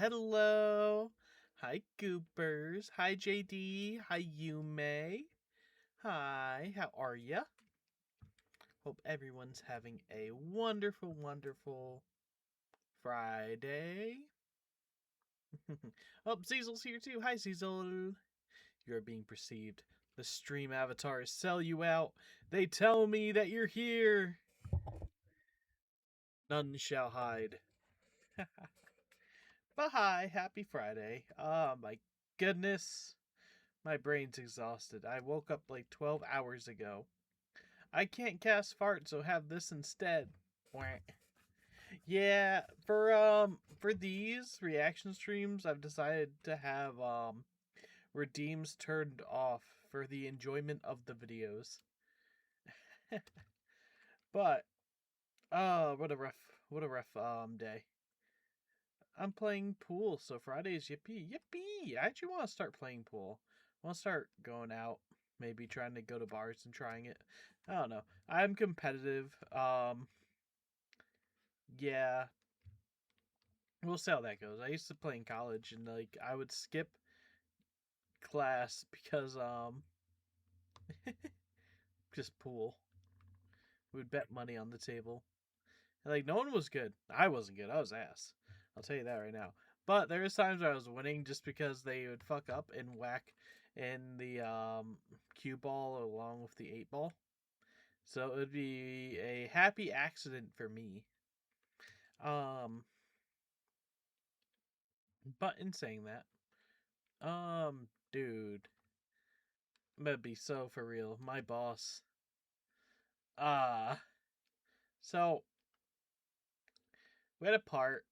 Hello. Hi, Goopers. Hi, JD. Hi, Yume. Hi, how are ya? Hope everyone's having a wonderful, wonderful Friday. Oh, Cecil's here too. Hi, Cecil. You're being perceived. The stream avatars sell you out. They tell me that you're here. None shall hide. But hi, happy Friday. Oh my goodness. My brain's exhausted. I woke up like 12 hours ago. I can't cast fart, so have this instead. Yeah, for these reaction streams, I've decided to have redeems turned off for the enjoyment of the videos. But what a rough day. I'm playing pool, so Fridays, yippee, yippee! I actually want to start playing pool. I want to start going out, maybe trying to go to bars and trying it. I don't know. I'm competitive. Yeah, we'll see how that goes. I used to play in college, and like I would skip class because just pool. We would bet money on the table. And, like no one was good. I wasn't good. I was ass. I'll tell you that right now. But there was times where I was winning just because they would fuck up and whack in the cue ball along with the 8 ball. So it would be a happy accident for me. Um, but in saying that, dude, I'm gonna be so for real. My boss, uh, so we had a part,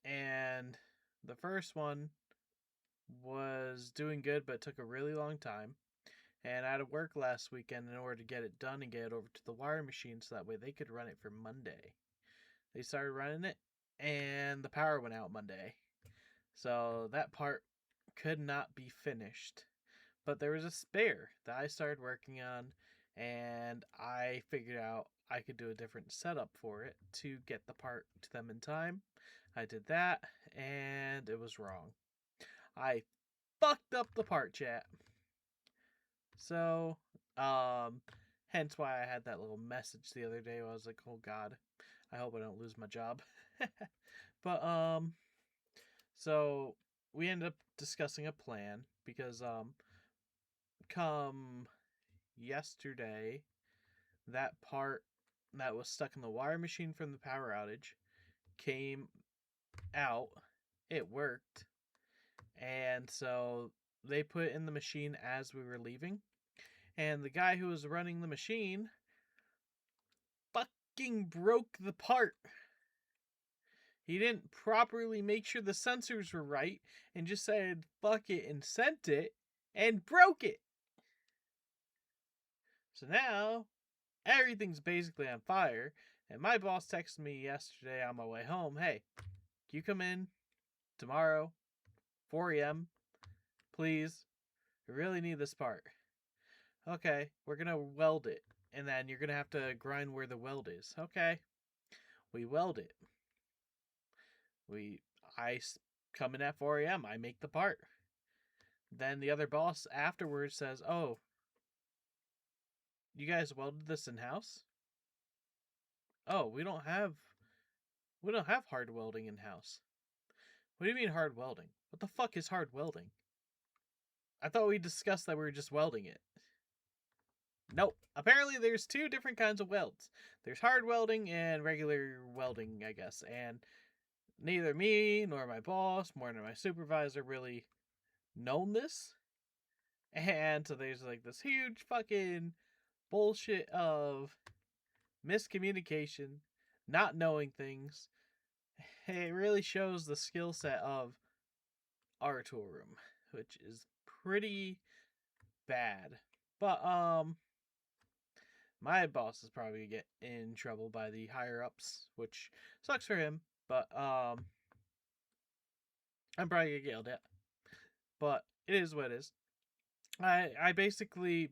and the first one was doing good, but it took a really long time. And I had to work last weekend in order to get it done and get it over to the wire machine so that way they could run it for Monday. They started running it, and the power went out Monday. So that part could not be finished. But there was a spare that I started working on, and I figured out I could do a different setup for it to get the part to them in time. I did that, and it was wrong. I fucked up the part, chat. So, hence why I had that little message the other day where I was like, oh god, I hope I don't lose my job. But, so we ended up discussing a plan because, come yesterday, that part that was stuck in the wire machine from the power outage came out. It worked. And so they put it in the machine as we were leaving. And the guy who was running the machine fucking broke the part. He didn't properly make sure the sensors were right and just said fuck it and sent it and broke it. So now everything's basically on fire. And my boss texted me yesterday on my way home, hey, can you come in tomorrow, 4 a.m., please? I really need this part. Okay, we're going to weld it. And then you're going to have to grind where the weld is. Okay. We weld it. I come in at 4 a.m. I make the part. Then the other boss afterwards says, oh, you guys welded this in house? Oh, we don't have hard welding in house. What do you mean hard welding? What the fuck is hard welding? I thought we discussed that we were just welding it. Nope. Apparently there's two different kinds of welds. There's hard welding and regular welding, I guess. And neither me nor my boss, nor my supervisor really known this. And so there's like this huge fucking bullshit of miscommunication, not knowing things. It really shows the skill set of our tool room, which is pretty bad. But my boss is probably gonna get in trouble by the higher ups, which sucks for him. But I'm probably gonna get yelled at. But it is what it is. I basically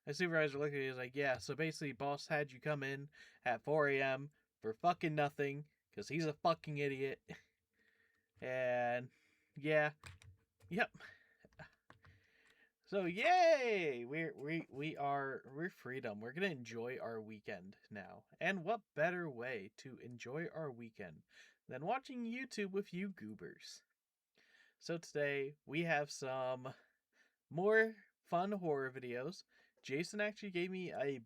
my supervisor looked at me and was like, yeah, so basically boss had you come in at 4 a.m., for fucking nothing because he's a fucking idiot. And yeah, yep. So yay! We're freedom. We're gonna enjoy our weekend now. And what better way to enjoy our weekend than watching YouTube with you goobers? So today we have some more fun horror videos. Jason actually gave me a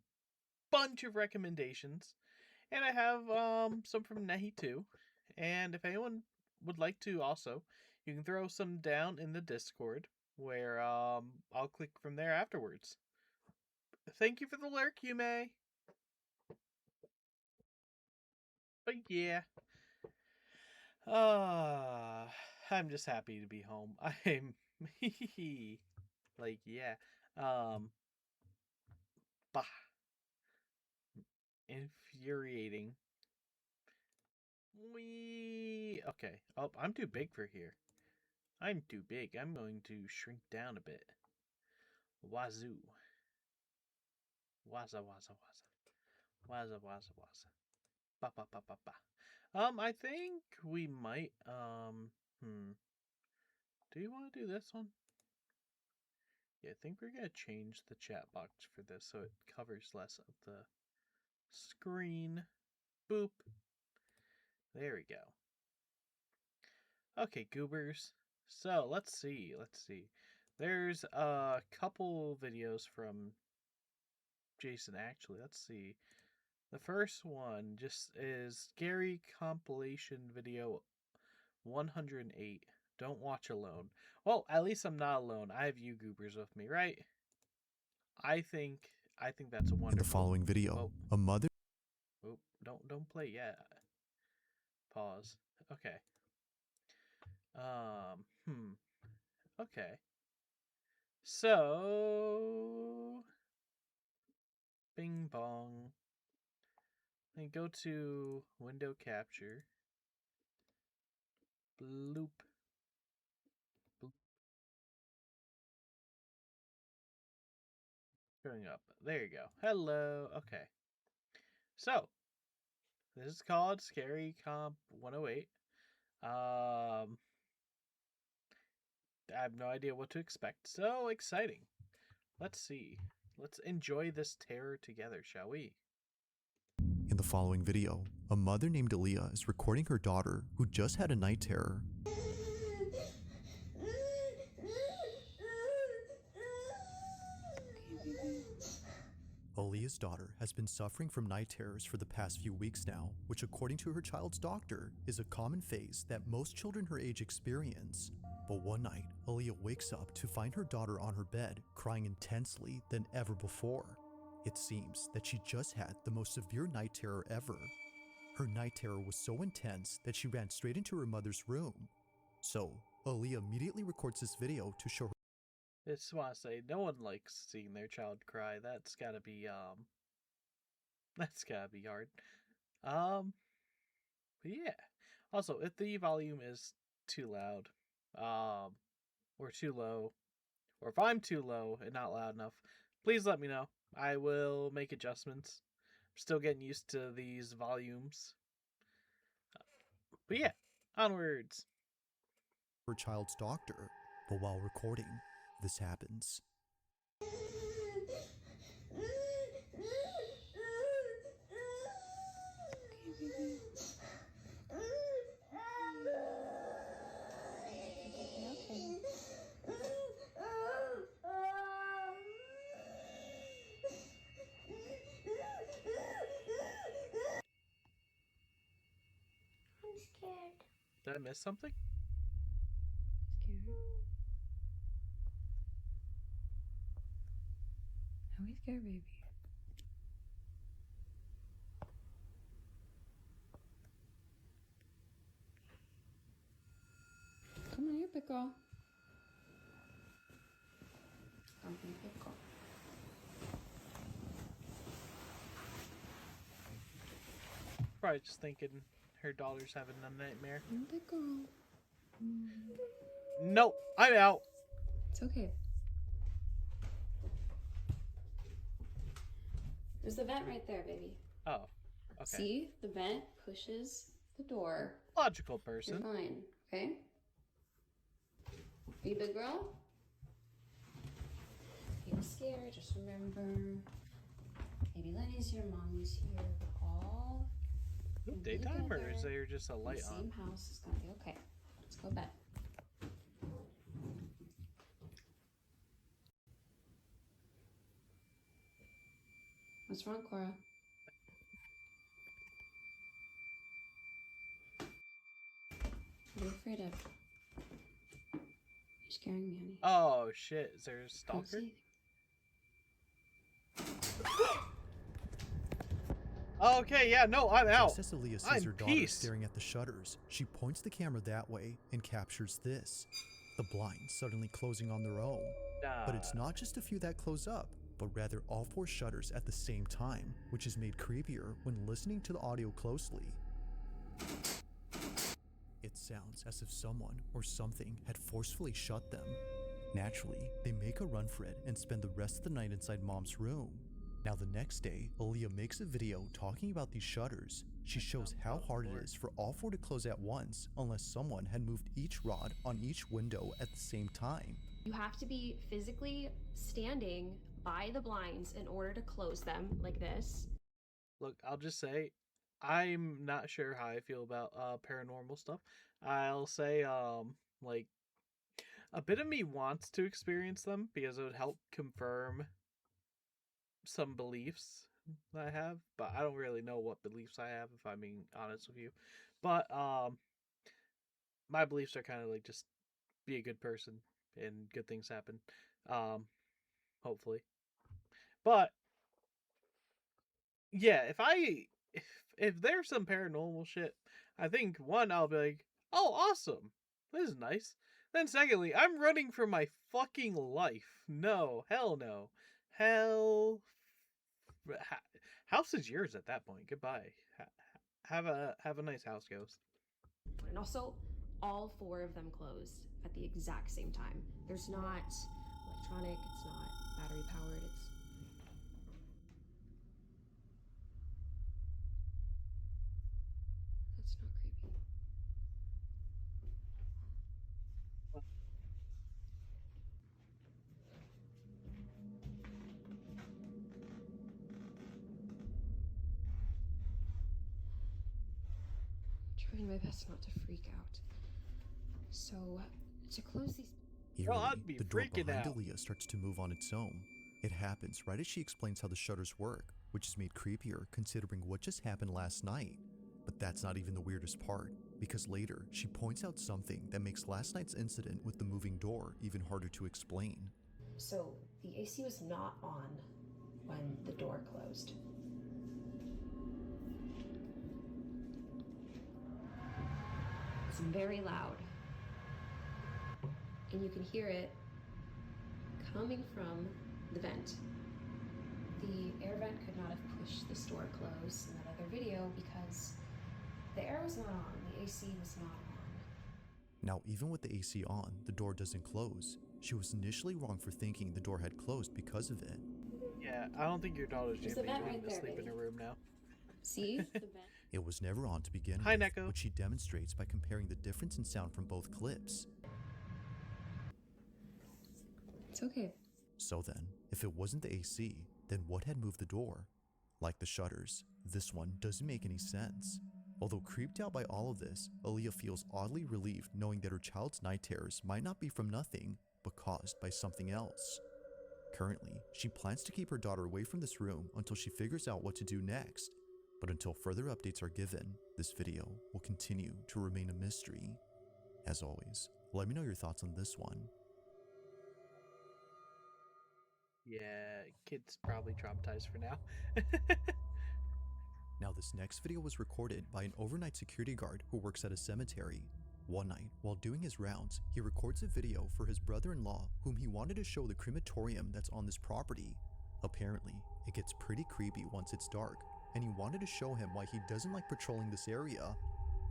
bunch of recommendations, and I have some from Nehi too. And if anyone would like to also, you can throw some down in the Discord where I'll click from there afterwards. Thank you for the lurk, Yume. But yeah. I'm just happy to be home. I'm like yeah. Bah. Infuriating. Okay. Oh, I'm too big for here. I'm too big. I'm going to shrink down a bit. Wazoo. Waza waza waza. Waza waza waza. Ba ba ba ba ba. I think we might do you want to do this one? Yeah, I think we're gonna change the chat box for this so it covers less of the screen. Boop. There we go. Okay, goobers. So let's see. There's a couple videos from Jason actually. Let's see. The first one just is scary compilation video 108. Don't watch alone. Well, at least I'm not alone. I have you goobers with me, right? I think that's a wonderful. In the following video, a mother. Oh, don't play yet. Pause. Okay. Okay. So, bing bong. Then go to window capture. Bloop. Bloop. Showing up. There you go. Hello. Okay. So, this is called Scary Comp 108. I have no idea what to expect. So exciting. Let's see. Let's enjoy this terror together, shall we? In the following video, a mother named Aaliyah is recording her daughter who just had a night terror. Aaliyah's daughter has been suffering from night terrors for the past few weeks now, which according to her child's doctor is a common phase that most children her age experience. But one night, Aaliyah wakes up to find her daughter on her bed crying intensely than ever before. It seems that she just had the most severe night terror ever. Her night terror was so intense that she ran straight into her mother's room. So, Aaliyah immediately records this video to show her. I just want to say, no one likes seeing their child cry. That's gotta be hard. But yeah. Also, if the volume is too loud, or too low, or if I'm too low and not loud enough, please let me know. I will make adjustments. I'm still getting used to these volumes. But yeah, onwards. Her child's doctor, but while recording, this happens. Did I miss something? Scared? Are we scared, baby? Come on here, big girl. Come here, big girl. Probably just thinking her daughter's having a nightmare. Big girl. Nope, I'm out. It's okay. There's a vent right there, baby. Oh. Okay. See, the vent pushes the door. Logical You're person. fine, okay? Are you a big girl? If you're scared, just remember, maybe Lenny's here, mommy's here, we're all gonna be Daytime, or is together there just a in the light on? same house. It's gonna be okay. Let's go to bed. What's wrong, Cora? What are you afraid of? You're scaring me, honey. Oh shit! Is there a Don't stalker? say anything. Okay, yeah, no, I'm out. Just as Aaliyah sees I'm her daughter peace. staring at the shutters, she points the camera that way and captures this. The blinds suddenly closing on their own. But it's not just a few that close up, but rather all 4 shutters at the same time, which is made creepier when listening to the audio closely. It sounds as if someone or something had forcefully shut them. Naturally, they make a run for it and spend the rest of the night inside Mom's room. Now the next day, Aaliyah makes a video talking about these shutters. She shows how hard it is for all 4 to close at once unless someone had moved each rod on each window at the same time. You have to be physically standing by the blinds in order to close them like this. Look, I'll just say, I'm not sure how I feel about paranormal stuff. I'll say, like, a bit of me wants to experience them because it would help confirm some beliefs that I have, but I don't really know what beliefs I have, if I'm being honest with you. But my beliefs are kind of like just be a good person and good things happen. Hopefully. But yeah, if there's some paranormal shit, I think one, I'll be like, oh, awesome, this is nice. Then secondly, I'm running for my fucking life. No, hell no, hell. House is yours at that point. Goodbye. Have a nice house, ghost. And also, all 4 of them closed at the exact same time. There's not electronic, it's not battery powered, it's. That's not creepy. Trying my best not to freak out. So, to close these. Well, Eerily, I'd be the door freaking behind out. Aaliyah starts to move on its own. It happens right as she explains how the shutters work, which is made creepier considering what just happened last night. But that's not even the weirdest part, because later she points out something that makes last night's incident with the moving door even harder to explain. So, the AC was not on when the door closed. It's very loud. And you can hear it coming from the vent. The air vent could not have pushed this door closed in that other video because the air was not on, the AC was not on. Now, even with the AC on, the door doesn't close. She was initially wrong for thinking the door had closed because of it. Yeah, I don't think your daughter's There's gonna the be vent able right to there, sleep in baby. her room now. See? The vent. It was never on to begin Hi, with, Neko. which she demonstrates by comparing the difference in sound from both clips. It's okay. So then, if it wasn't the AC, then what had moved the door? Like the shutters, this one doesn't make any sense. Although creeped out by all of this, Aaliyah feels oddly relieved knowing that her child's night terrors might not be from nothing, but caused by something else. Currently, she plans to keep her daughter away from this room until she figures out what to do next. But until further updates are given, this video will continue to remain a mystery. As always, let me know your thoughts on this one. Yeah, kid's probably traumatized for now. Now, this next video was recorded by an overnight security guard who works at a cemetery. One night, while doing his rounds, he records a video for his brother-in-law whom he wanted to show the crematorium that's on this property. Apparently, it gets pretty creepy once it's dark, and he wanted to show him why he doesn't like patrolling this area.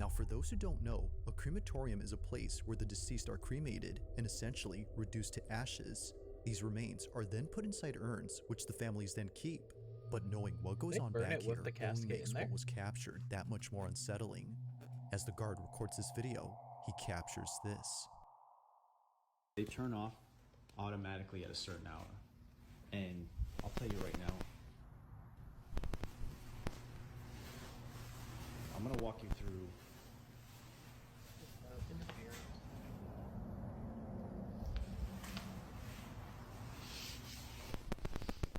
Now, for those who don't know, a crematorium is a place where the deceased are cremated and essentially reduced to ashes. These remains are then put inside urns, which the families then keep. But knowing what goes They on burn back it here with the only casket makes in there? what was captured that much more unsettling. As the guard records this video, he captures this. They turn off automatically at a certain hour. And I'll tell you right now, I'm gonna walk you through.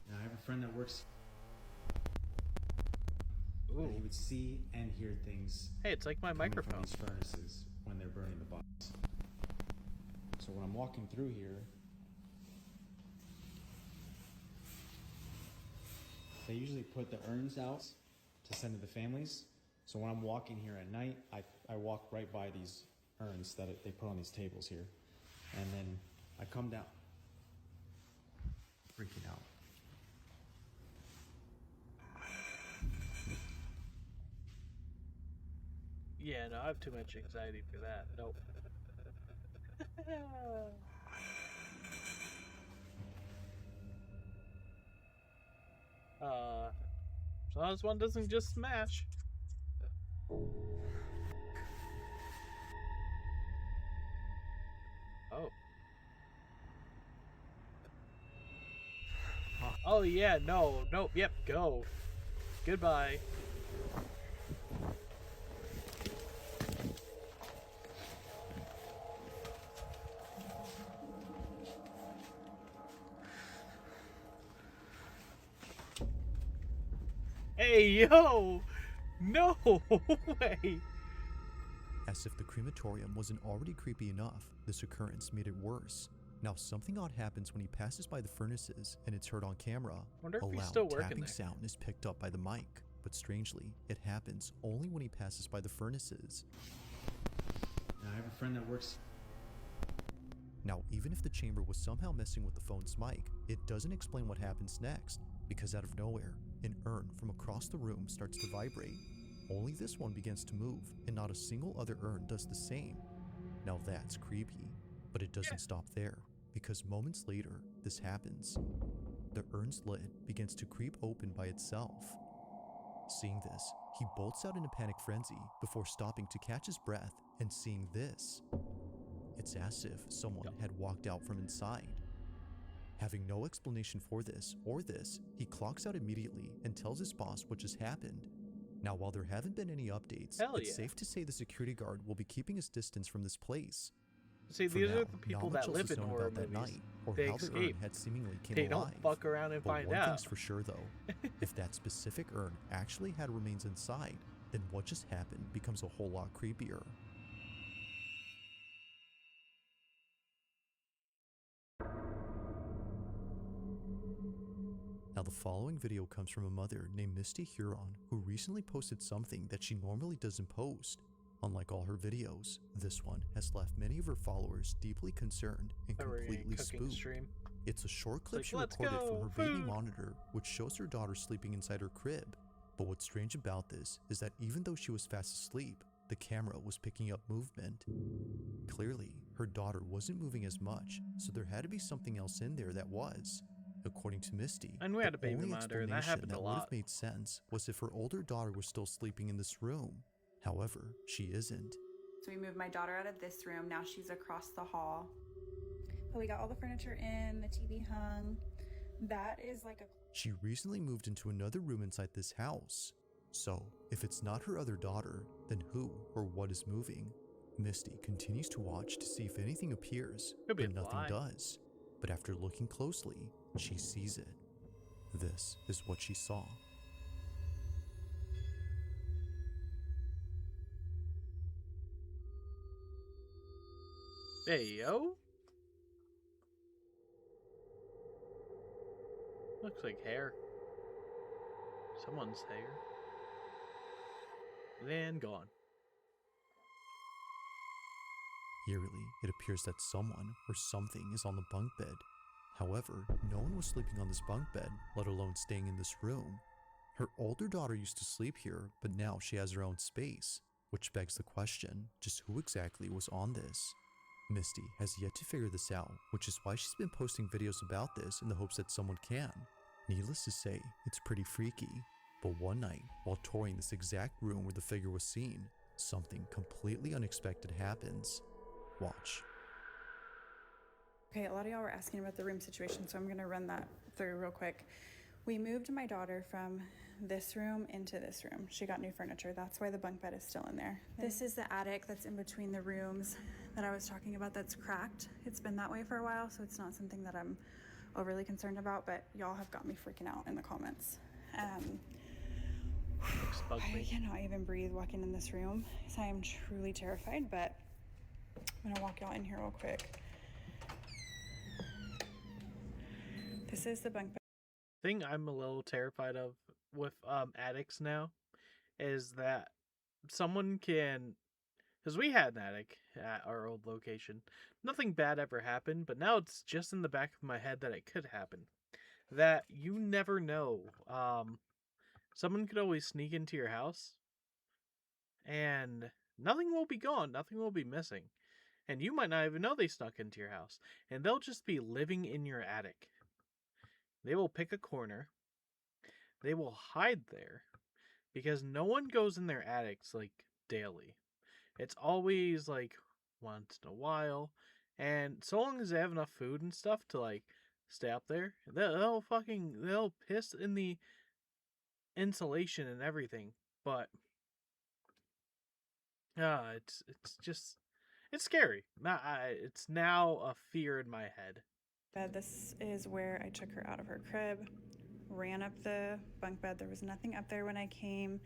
Now, I have a friend that works. Ooh. He would see and hear things Hey, it's like my coming from microphone. these furnaces when they're burning the bodies. So when I'm walking through here, they usually put the urns out to send to the families. So when I'm walking here at night, I walk right by these urns that they put on these tables here. And then I come down, freaking out. Yeah, no, I have too much anxiety for that. Nope. As long as one doesn't just smash. Oh. Oh yeah, no, nope, yep, go. Goodbye. Hey, yo! No way! As if the crematorium wasn't already creepy enough, this occurrence made it worse. Now something odd happens when he passes by the furnaces and it's heard on camera. Wonder A if he's loud still working tapping there. sound is picked up by the mic, but strangely, it happens only when he passes by the furnaces. Now I have a friend that works. Now, even if the chamber was somehow messing with the phone's mic, it doesn't explain what happens next, because out of nowhere, an urn from across the room starts to vibrate. Only this one begins to move, and not a single other urn does the same. Now that's creepy, but it doesn't stop there, because moments later, this happens. The urn's lid begins to creep open by itself. Seeing this, he bolts out in a panic frenzy before stopping to catch his breath and seeing this. It's as if someone had walked out from inside. Having no explanation for this or this, he clocks out immediately and tells his boss what just happened. Now, while there haven't been any updates, Hell it's yeah. safe to say the security guard will be keeping his distance from this place. See, For these now, are the people not much that else live is in known horror about that movies. night, or They how the urn escape. had seemingly came They alive. don't fuck around and But find one out. thing's for sure though, if that specific urn actually had remains inside, then what just happened becomes a whole lot creepier. Now the following video comes from a mother named Misty Huron who recently posted something that she normally doesn't post. Unlike all her videos, this one has left many of her followers deeply concerned and We're in a completely cooking spooked. stream. It's a short clip like, she "Let's recorded from go, her baby food." monitor, which shows her daughter sleeping inside her crib. But what's strange about this is that even though she was fast asleep, the camera was picking up movement. Clearly, her daughter wasn't moving as much, so there had to be something else in there that was. According to Misty, And we had the a baby only monitor, and that explanation happened a that would lot. have made sense was if her older daughter was still sleeping in this room. However, she isn't. So we moved my daughter out of this room. Now she's across the hall. But we got all the furniture in, the TV hung. That is like a... She recently moved into another room inside this house. So, if it's not her other daughter, then who or what is moving? Misty continues to watch to see if anything appears, Could be but a nothing fly. does. But after looking closely, she sees it. This is what she saw. Hey, yo. Looks like hair. Someone's hair. Then gone. Eerily, it appears that someone or something is on the bunk bed. However, no one was sleeping on this bunk bed, let alone staying in this room. Her older daughter used to sleep here, but now she has her own space, which begs the question, just who exactly was on this? Misty has yet to figure this out, which is why she's been posting videos about this in the hopes that someone can. Needless to say, it's pretty freaky. But one night, while touring this exact room where the figure was seen, something completely unexpected happens. Watch. Okay, a lot of y'all were asking about the room situation, so I'm gonna run that through real quick. We moved my daughter from this room into this room. She got new furniture. That's why the bunk bed is still in there. This is the attic that's in between the rooms that I was talking about that's cracked. It's been that way for a while, so it's not something that I'm overly concerned about, but y'all have got me freaking out in the comments. Bug I me. cannot even breathe walking in this room because I am truly terrified, but I'm gonna walk y'all in here real quick. This is the bunk bed. Thing I'm a little terrified of with attics now is that someone can, because we had an attic at our old location. Nothing bad ever happened, but now it's just in the back of my head that it could happen. That you never know. Someone could always sneak into your house and nothing will be gone, nothing will be missing. And you might not even know they snuck into your house. And they'll just be living in your attic. They will pick a corner. They will hide there. Because no one goes in their attics like daily. It's always like once in a while. And so long as they have enough food and stuff to like stay up there, they'll piss in the insulation and everything. But it's scary. It's now a fear in my head. This is where I took her out of her crib, ran up the bunk bed. There was nothing up there when I came.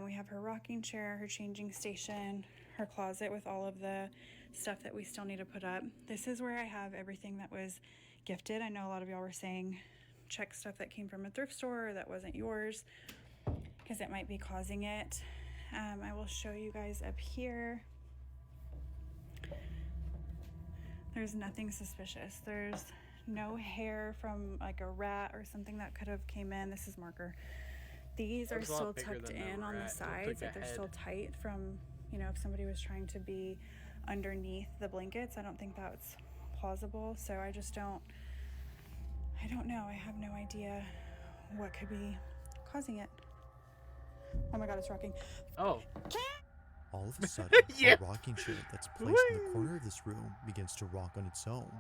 We have her rocking chair, her changing station, her closet with all of the stuff that we still need to put up. This is where I have everything that was gifted. I know a lot of y'all were saying check stuff that came from a thrift store or that wasn't yours because it might be causing it. I will show you guys up here. There's nothing suspicious. There's no hair from like a rat or something that could have came in. This is marker. These are still tucked in on the sides. Like they're still tight from, you know, if somebody was trying to be underneath the blankets. I don't think that's plausible. So I don't know. I have no idea what could be causing it. Oh my God, it's rocking. Oh. All of a sudden, Yeah. a rocking chair that's placed in the corner of this room begins to rock on its own.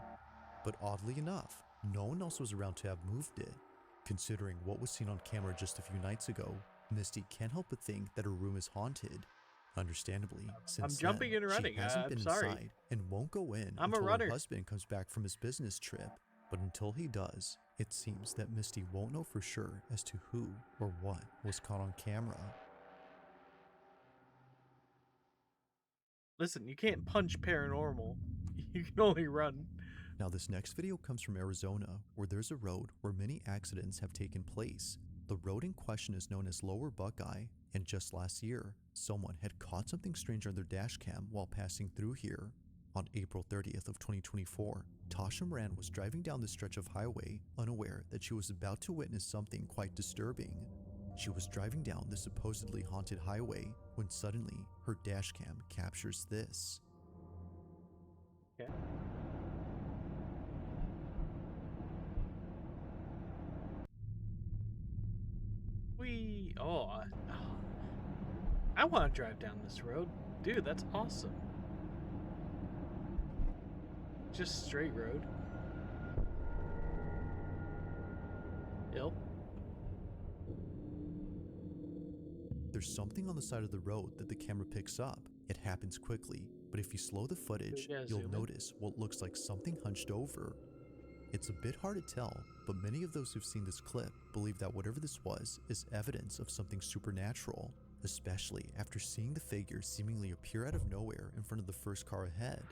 But oddly enough, no one else was around to have moved it. Considering what was seen on camera just a few nights ago, Misty can't help but think that her room is haunted. Understandably, since jumping then, and running. she hasn't I'm been sorry. inside and won't go in I'm a until runner. her husband comes back from his business trip. But until he does, it seems that Misty won't know for sure as to who or what was caught on camera. Listen, you can't punch paranormal. You can only run. Now this next video comes from Arizona, where there's a road where many accidents have taken place. The road in question is known as Lower Buckeye, and just last year, someone had caught something strange on their dash cam while passing through here. On April 30th of 2024, Tasha Moran was driving down the stretch of highway, unaware that she was about to witness something quite disturbing. She was driving down the supposedly haunted highway when suddenly her dash cam captures this. Okay. I want to drive down this road. Dude, that's awesome. Just straight road. Ill. There's something on the side of the road that the camera picks up. It happens quickly, but if you slow the footage, Yeah, you'll zoom in. notice what looks like something hunched over. It's a bit hard to tell, but many of those who've seen this clip believe that whatever this was is evidence of something supernatural, especially after seeing the figure seemingly appear out of nowhere in front of the first car ahead.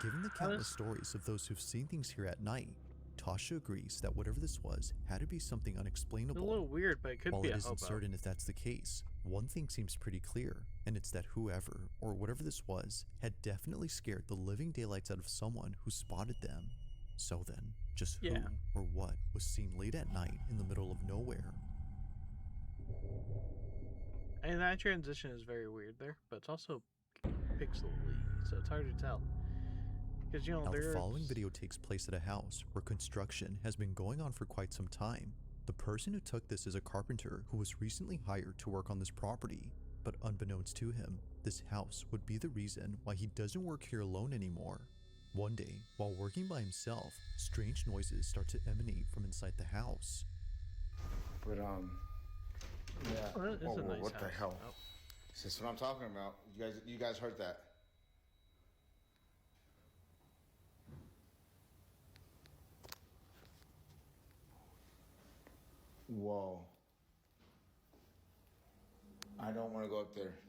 Given the countless stories of those who've seen things here at night, Tasha agrees that whatever this was had to be something It's a unexplainable. little weird, but it could While be it a isn't hobo. certain if that's the case, one thing seems pretty clear, and it's that whoever, or whatever this was, had definitely scared the living daylights out of someone who spotted them. So then, just who Yeah. or what was seen late at night in the middle of nowhere? And that transition is very weird there, but it's also pixely, so it's hard to tell. Because, you know, Now, the there's... following video takes place at a house where construction has been going on for quite some time. The person who took this is a carpenter who was recently hired to work on this property, but unbeknownst to him, this house would be the reason why he doesn't work here alone anymore. One day, while working by himself, strange noises start to emanate from inside the house. But yeah. Well, that is a nice what the house. hell? Oh. This is what I'm talking about. You guys heard that? Whoa. I don't want to go up there.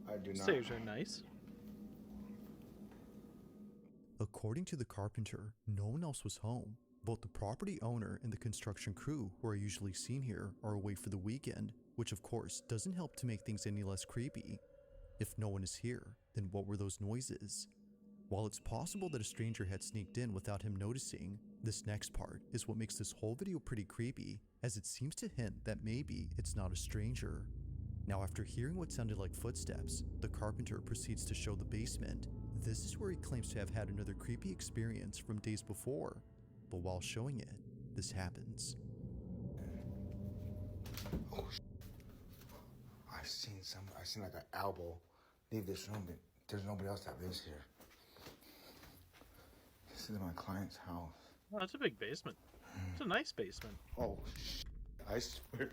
I do not. Stairs are nice. According to the carpenter, no one else was home. Both the property owner and the construction crew who are usually seen here are away for the weekend, which of course doesn't help to make things any less creepy. If no one is here, then what were those noises? While it's possible that a stranger had sneaked in without him noticing, this next part is what makes this whole video pretty creepy, as it seems to hint that maybe it's not a stranger. Now, after hearing what sounded like footsteps, the carpenter proceeds to show the basement. This is where he claims to have had another creepy experience from days before, but while showing it, this happens. Oh, I seen like an elbow leave this room, but there's nobody else that lives here. This is my client's house. Oh, that's a big basement. It's a nice basement. Oh, I swear.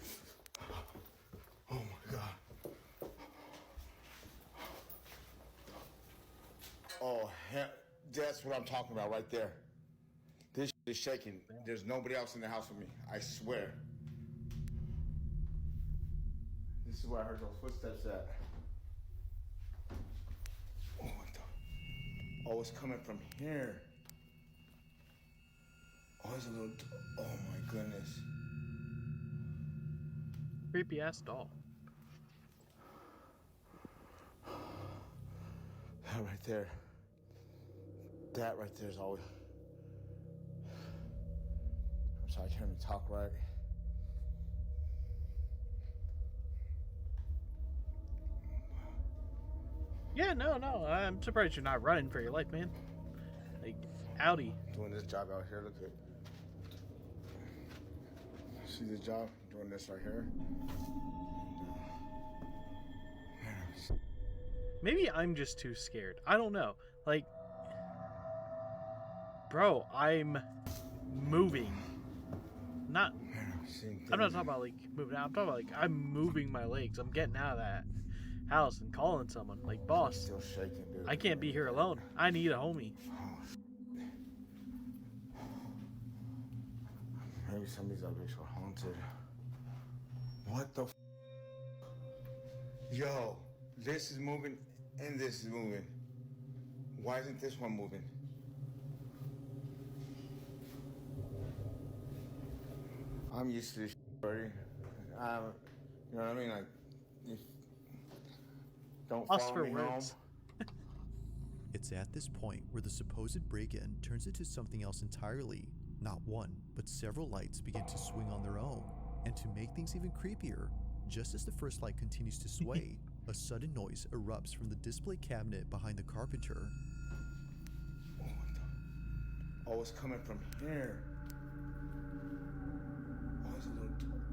Oh my God. Oh, hell, that's what I'm talking about right there. This is shaking. There's nobody else in the house with me. I swear. This is where I heard those footsteps at. Oh, what the? Oh, it's coming from here. Oh, it's a little. Oh my goodness. Creepy ass doll. That right there. That right there is always. I'm sorry, I can't even talk right. Yeah, no. I'm surprised you're not running for your life, man. Like, Audi. Doing this job out here, look at. See this job? Doing this right here. Maybe I'm just too scared. I don't know. Like, bro, I'm moving. I'm not talking about like moving out. I'm talking about like I'm moving my legs. I'm getting out of that house and calling someone. Like, boss, Still shaking, dude. I can't be here alone. I need a homie. Maybe some of these other bitches were haunted. What the? Yo, this is moving and this is moving. Why isn't this one moving? I'm used to this already. You know what I mean? Like, if don't Lost follow for me home. words. It's at this point where the supposed break-in turns into something else entirely. Not one, but several lights begin to swing on their own. And to make things even creepier, just as the first light continues to sway, a sudden noise erupts from the display cabinet behind the carpenter. Oh, what the? Oh, it's coming from here. Oh, it's a little.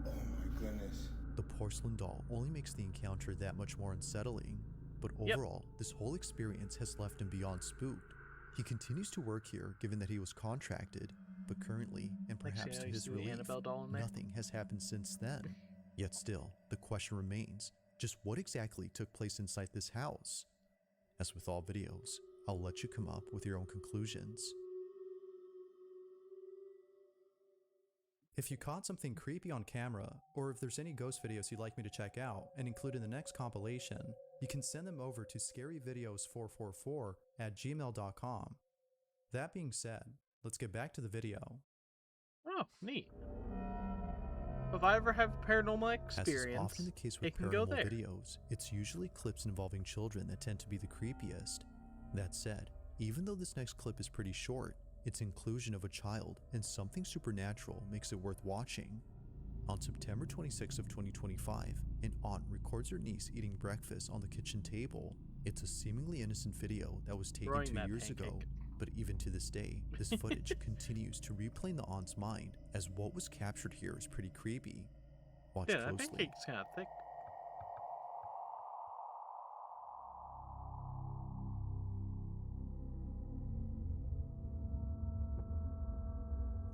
Oh my goodness. The porcelain doll only makes the encounter that much more unsettling. But overall, this whole experience has left him beyond spooked. He continues to work here given that he was contracted, but currently, and Like, perhaps see how to you his see the relief, Annabelle doll in there? nothing has happened since then. Yet still, the question remains, just what exactly took place inside this house? As with all videos, I'll let you come up with your own conclusions. If you caught something creepy on camera, or if there's any ghost videos you'd like me to check out and include in the next compilation, you can send them over to scaryvideos444@gmail.com. That being said, let's get back to the video. Oh, neat. If I ever have a paranormal As is experience, often the case with it can go paranormal there. videos, it's usually clips involving children that tend to be the creepiest. That said, even though this next clip is pretty short, its inclusion of a child and something supernatural makes it worth watching. On September 26 of 2025, an aunt records her niece eating breakfast on the kitchen table. It's a seemingly innocent video that was taken Throwing 2 that years ago, pancake. but even to this day, this footage continues to replay in the aunt's mind, as what was captured here is pretty creepy. Watch Yeah, that closely. pancake's kind of thick.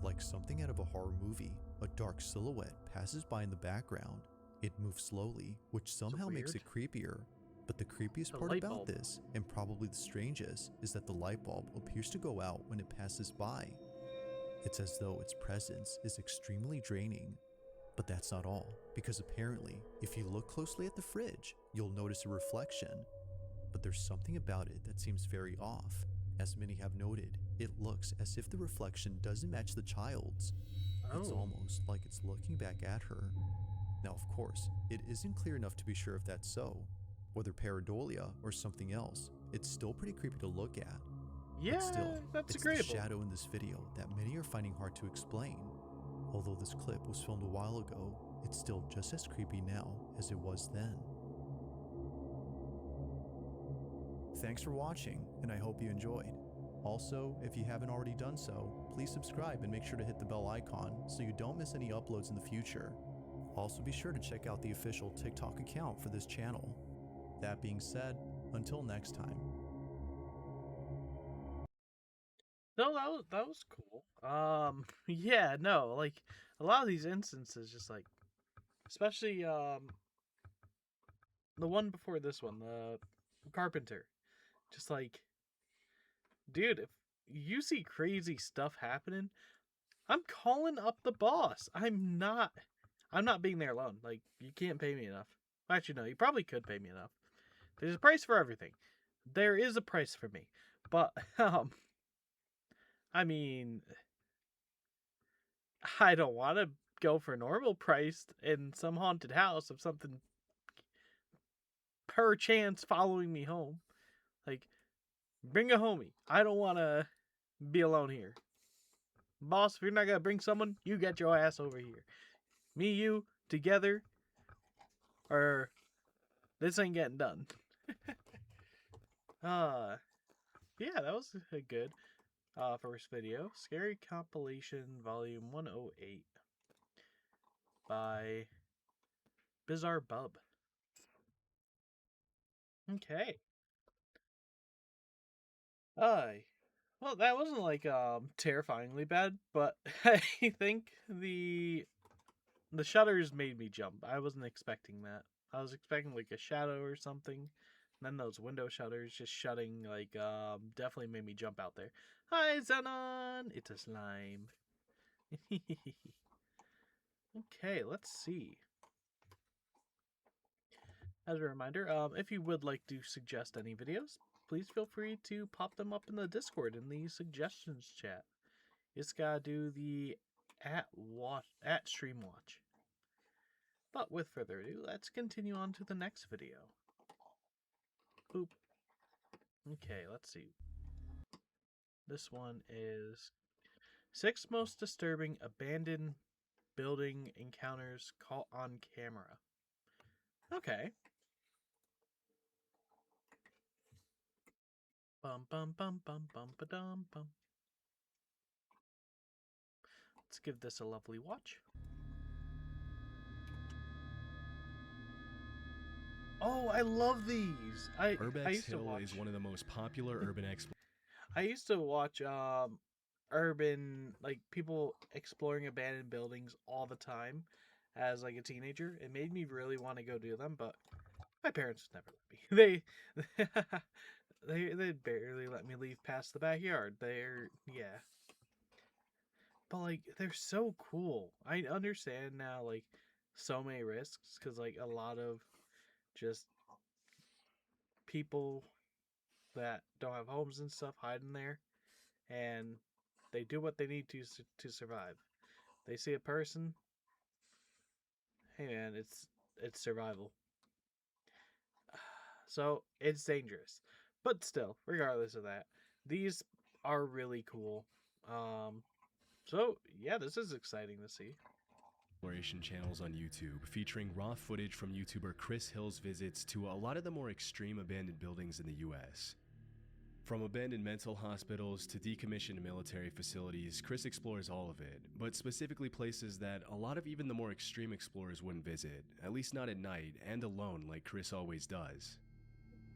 Like something out of a horror movie, a dark silhouette passes by in the background. It moves slowly, which somehow makes it creepier. But the creepiest The part light about bulb. this, and probably the strangest, is that the light bulb appears to go out when it passes by. It's as though its presence is extremely draining. But that's not all, because apparently, if you look closely at the fridge, you'll notice a reflection. But there's something about it that seems very off. As many have noted, it looks as if the reflection doesn't match the child's. It's Oh. almost like it's looking back at her. Now, of course, it isn't clear enough to be sure if that's so. Whether pareidolia or something else, it's still pretty creepy to look at. Yeah, But still, that's it's the agreeable. shadow in this video that many are finding hard to explain. Although this clip was filmed a while ago, it's still just as creepy now as it was then. Thanks for watching, and I hope you enjoyed. Also, if you haven't already done so, please subscribe and make sure to hit the bell icon so you don't miss any uploads in the future. Also be sure to check out the official TikTok account for this channel. That being said, until next time. No, that was cool. Yeah, no, like a lot of these instances, just like, especially the one before this one, the carpenter, just like, dude, if you see crazy stuff happening, I'm calling up the boss. I'm not being there alone. Like, you can't pay me enough. Actually, no, you probably could pay me enough. There's a price for everything. There is a price for me, but I mean, I don't want to go for normal priced in some haunted house of something per chance following me home. Like, bring a homie. I don't want to be alone here. Boss, if you're not going to bring someone, you get your ass over here. Me, you, together, or this ain't getting done. Yeah, that was a good first video. Scary Compilation Volume 108 by Bizarre Bub. Okay. Well, that wasn't like terrifyingly bad, but I think the shutters made me jump. I wasn't expecting that. I was expecting like a shadow or something. And then those window shutters just shutting like definitely made me jump out there. Hi Xenon! It's a slime. Okay, let's see. As a reminder, if you would like to suggest any videos, please feel free to pop them up in the Discord in the suggestions chat. It's gotta do the at stream watch. But with further ado, let's continue on to the next video. Boop. Okay, let's see. This one is 6 most disturbing abandoned building encounters caught on camera. Okay. Bum bum bum bum bum ba dum bum. Let's give this a lovely watch. Oh, I love these. I Urbex used to Hill watch. is one of the most popular urban explorations. I used to watch urban, like, people exploring abandoned buildings all the time as like a teenager. It made me really want to go do them, but my parents never let me. They barely let me leave past the backyard. Yeah. But like they're so cool. I understand now like so many risks cuz like a lot of just people that don't have homes and stuff hiding there, and they do what they need to survive. They see a person, hey man, it's survival. So it's dangerous, but still, regardless of that, these are really cool. So yeah, this is exciting to see. exploration channels on YouTube featuring raw footage from YouTuber Chris Hill's visits to a lot of the more extreme abandoned buildings in the US. From abandoned mental hospitals to decommissioned military facilities, Chris explores all of it, but specifically places that a lot of even the more extreme explorers wouldn't visit, at least not at night and alone like Chris always does.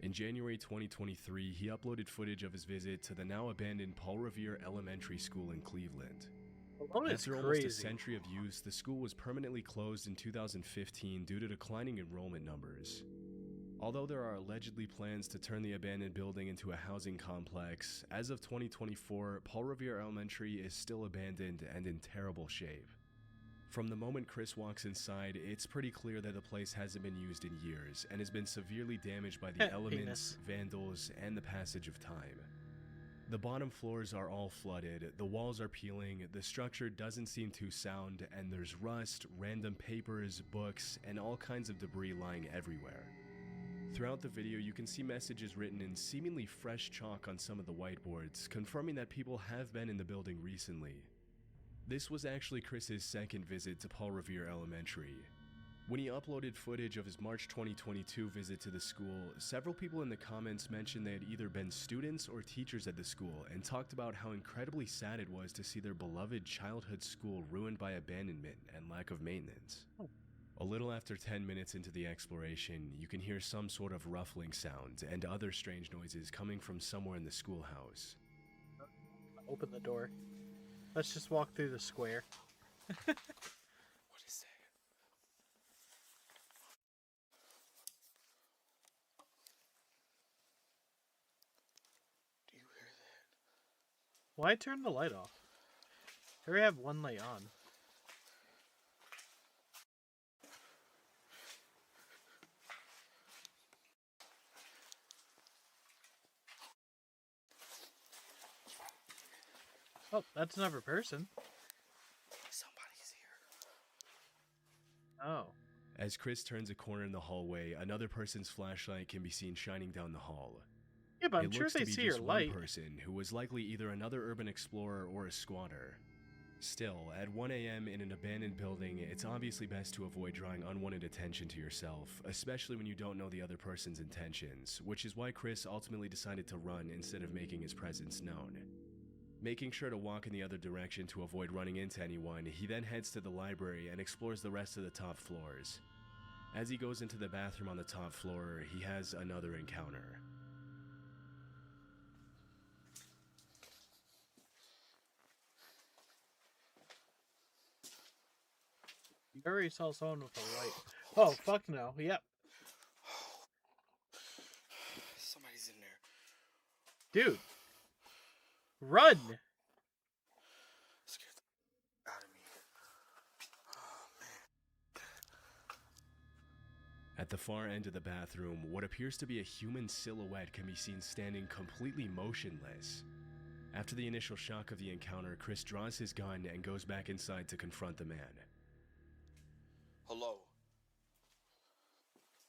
In January 2023, he uploaded footage of his visit to the now abandoned Paul Revere Elementary School in Cleveland. Oh, it's After almost a crazy. century of use, the school was permanently closed in 2015 due to declining enrollment numbers. Although there are allegedly plans to turn the abandoned building into a housing complex, as of 2024, Paul Revere Elementary is still abandoned and in terrible shape. From the moment Chris walks inside, it's pretty clear that the place hasn't been used in years and has been severely damaged by the elements, vandals, and the passage of time. The bottom floors are all flooded, the walls are peeling, the structure doesn't seem too sound, and there's rust, random papers, books, and all kinds of debris lying everywhere. Throughout the video, you can see messages written in seemingly fresh chalk on some of the whiteboards, confirming that people have been in the building recently. This was actually Chris's second visit to Paul Revere Elementary. When he uploaded footage of his March 2022 visit to the school, several people in the comments mentioned they had either been students or teachers at the school and talked about how incredibly sad it was to see their beloved childhood school ruined by abandonment and lack of maintenance. A little after 10 minutes into the exploration, you can hear some sort of ruffling sound and other strange noises coming from somewhere in the schoolhouse. Open the door. Let's just walk through the square. What is that? Do you hear that? Why turn the light off? I already have one light on. Oh, that's another person. Somebody's here. Oh. As Chris turns a corner in the hallway, another person's flashlight can be seen shining down the hall. Yeah, but I'm It sure looks they to be see your just light. one person who was likely either another urban explorer or a squatter. Still, at 1 a.m. in an abandoned building, it's obviously best to avoid drawing unwanted attention to yourself, especially when you don't know the other person's intentions, which is why Chris ultimately decided to run instead of making his presence known. Making sure to walk in the other direction to avoid running into anyone, he then heads to the library and explores the rest of the top floors. As he goes into the bathroom on the top floor, he has another encounter. You already saw someone with a light. Oh, fuck no. Yep. Somebody's in there. Dude. Run! Scared the out of me. Oh, man. At the far end of the bathroom, what appears to be a human silhouette can be seen standing completely motionless. After the initial shock of the encounter, Chris draws his gun and goes back inside to confront the man. Hello.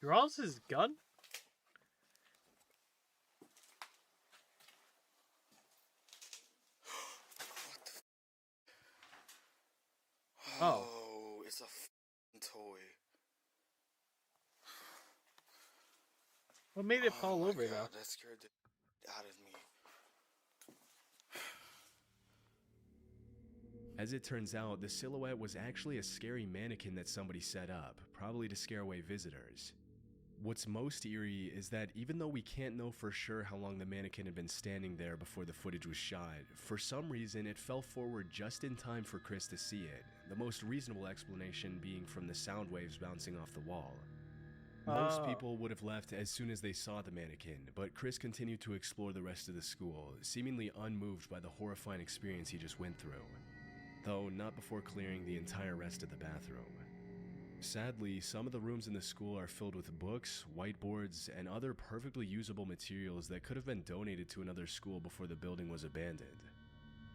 Draws his gun? Oh. Oh, it's a f***ing toy. What made it fall my over, God, though? that scared the out of me. As it turns out, the silhouette was actually a scary mannequin that somebody set up, probably to scare away visitors. What's most eerie is that even though we can't know for sure how long the mannequin had been standing there before the footage was shot, for some reason it fell forward just in time for Chris to see it, the most reasonable explanation being from the sound waves bouncing off the wall. Most Oh. people would have left as soon as they saw the mannequin, but Chris continued to explore the rest of the school, seemingly unmoved by the horrifying experience he just went through. Though not before clearing the entire rest of the bathroom. Sadly, some of the rooms in the school are filled with books, whiteboards, and other perfectly usable materials that could have been donated to another school before the building was abandoned.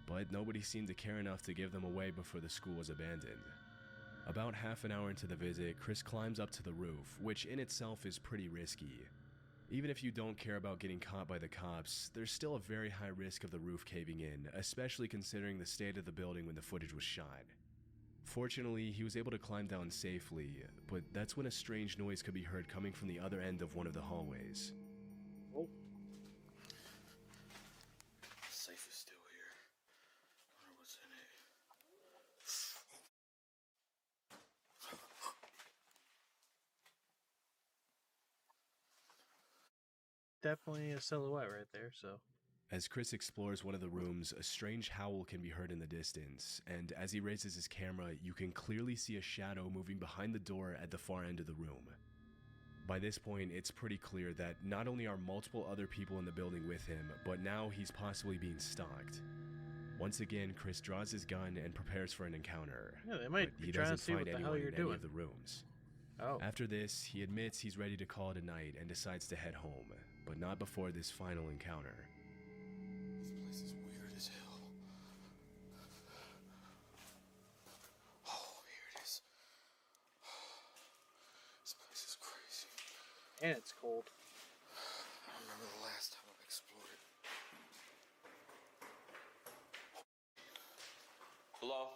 But nobody seemed to care enough to give them away before the school was abandoned. About half an hour into the visit, Chris climbs up to the roof, which in itself is pretty risky. Even if you don't care about getting caught by the cops, there's still a very high risk of the roof caving in, especially considering the state of the building when the footage was shot. Fortunately, he was able to climb down safely, but that's when a strange noise could be heard coming from the other end of one of the hallways. Oh. Safe is still here. I wonder what's in it. Definitely a silhouette right there, so. As Chris explores one of the rooms, a strange howl can be heard in the distance, and as he raises his camera, you can clearly see a shadow moving behind the door at the far end of the room. By this point, it's pretty clear that not only are multiple other people in the building with him, but now he's possibly being stalked. Once again, Chris draws his gun and prepares for an encounter. Yeah, they might but be he trying to doesn't see what find the hell anyone you're in any doing. of the rooms. Oh. After this, he admits he's ready to call it a night and decides to head home, but not before this final encounter. This place is weird as hell. Oh, here it is. This place is crazy. And it's cold. I don't remember the last time I explored it. Hello?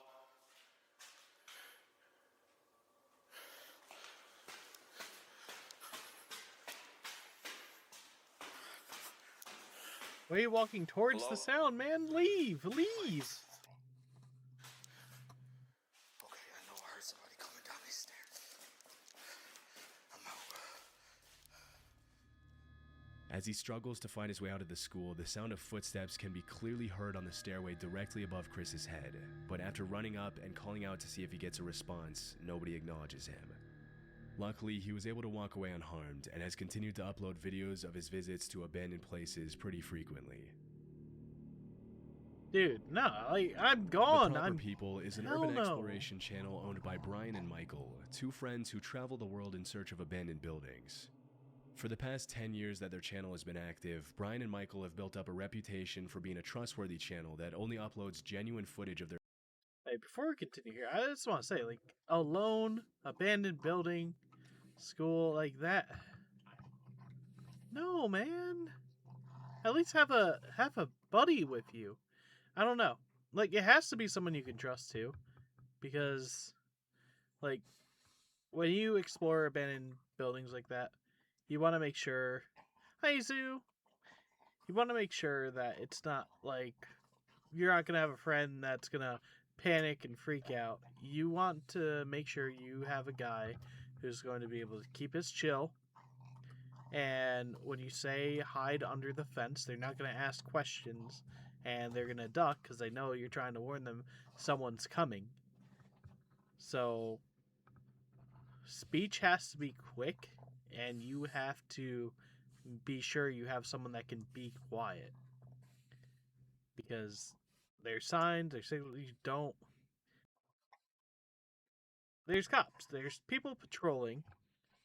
Why are you walking towards Hello? the sound, man? Leave! Leave! Okay, I know I heard somebody coming down these stairs. I'm out. As he struggles to find his way out of the school, the sound of footsteps can be clearly heard on the stairway directly above Chris's head. But after running up and calling out to see if he gets a response, nobody acknowledges him. Luckily, he was able to walk away unharmed and has continued to upload videos of his visits to abandoned places pretty frequently. Dude, no, I'm The gone. Proper I'm People is an Hell urban no. exploration channel owned by Brian and Michael, two friends who travel the world in search of abandoned buildings. For the past 10 years that their channel has been active, Brian and Michael have built up a reputation for being a trustworthy channel that only uploads genuine footage of their Hey, before we continue here, I just want to say, like, alone, abandoned building, school, like that. No, man. At least have a buddy with you. I don't know. Like, it has to be someone you can trust too, because, like, when you explore abandoned buildings like that, you want to make sure. Hey, Zoo. You want to make sure that it's not like you're not gonna have a friend that's gonna panic and freak out. You want to make sure you have a guy who's going to be able to keep his chill. And when you say hide under the fence, they're not going to ask questions and they're going to duck because they know you're trying to warn them someone's coming. So, speech has to be quick and you have to be sure you have someone that can be quiet. Because there's signs, there's signals, you don't. There's cops, there's people patrolling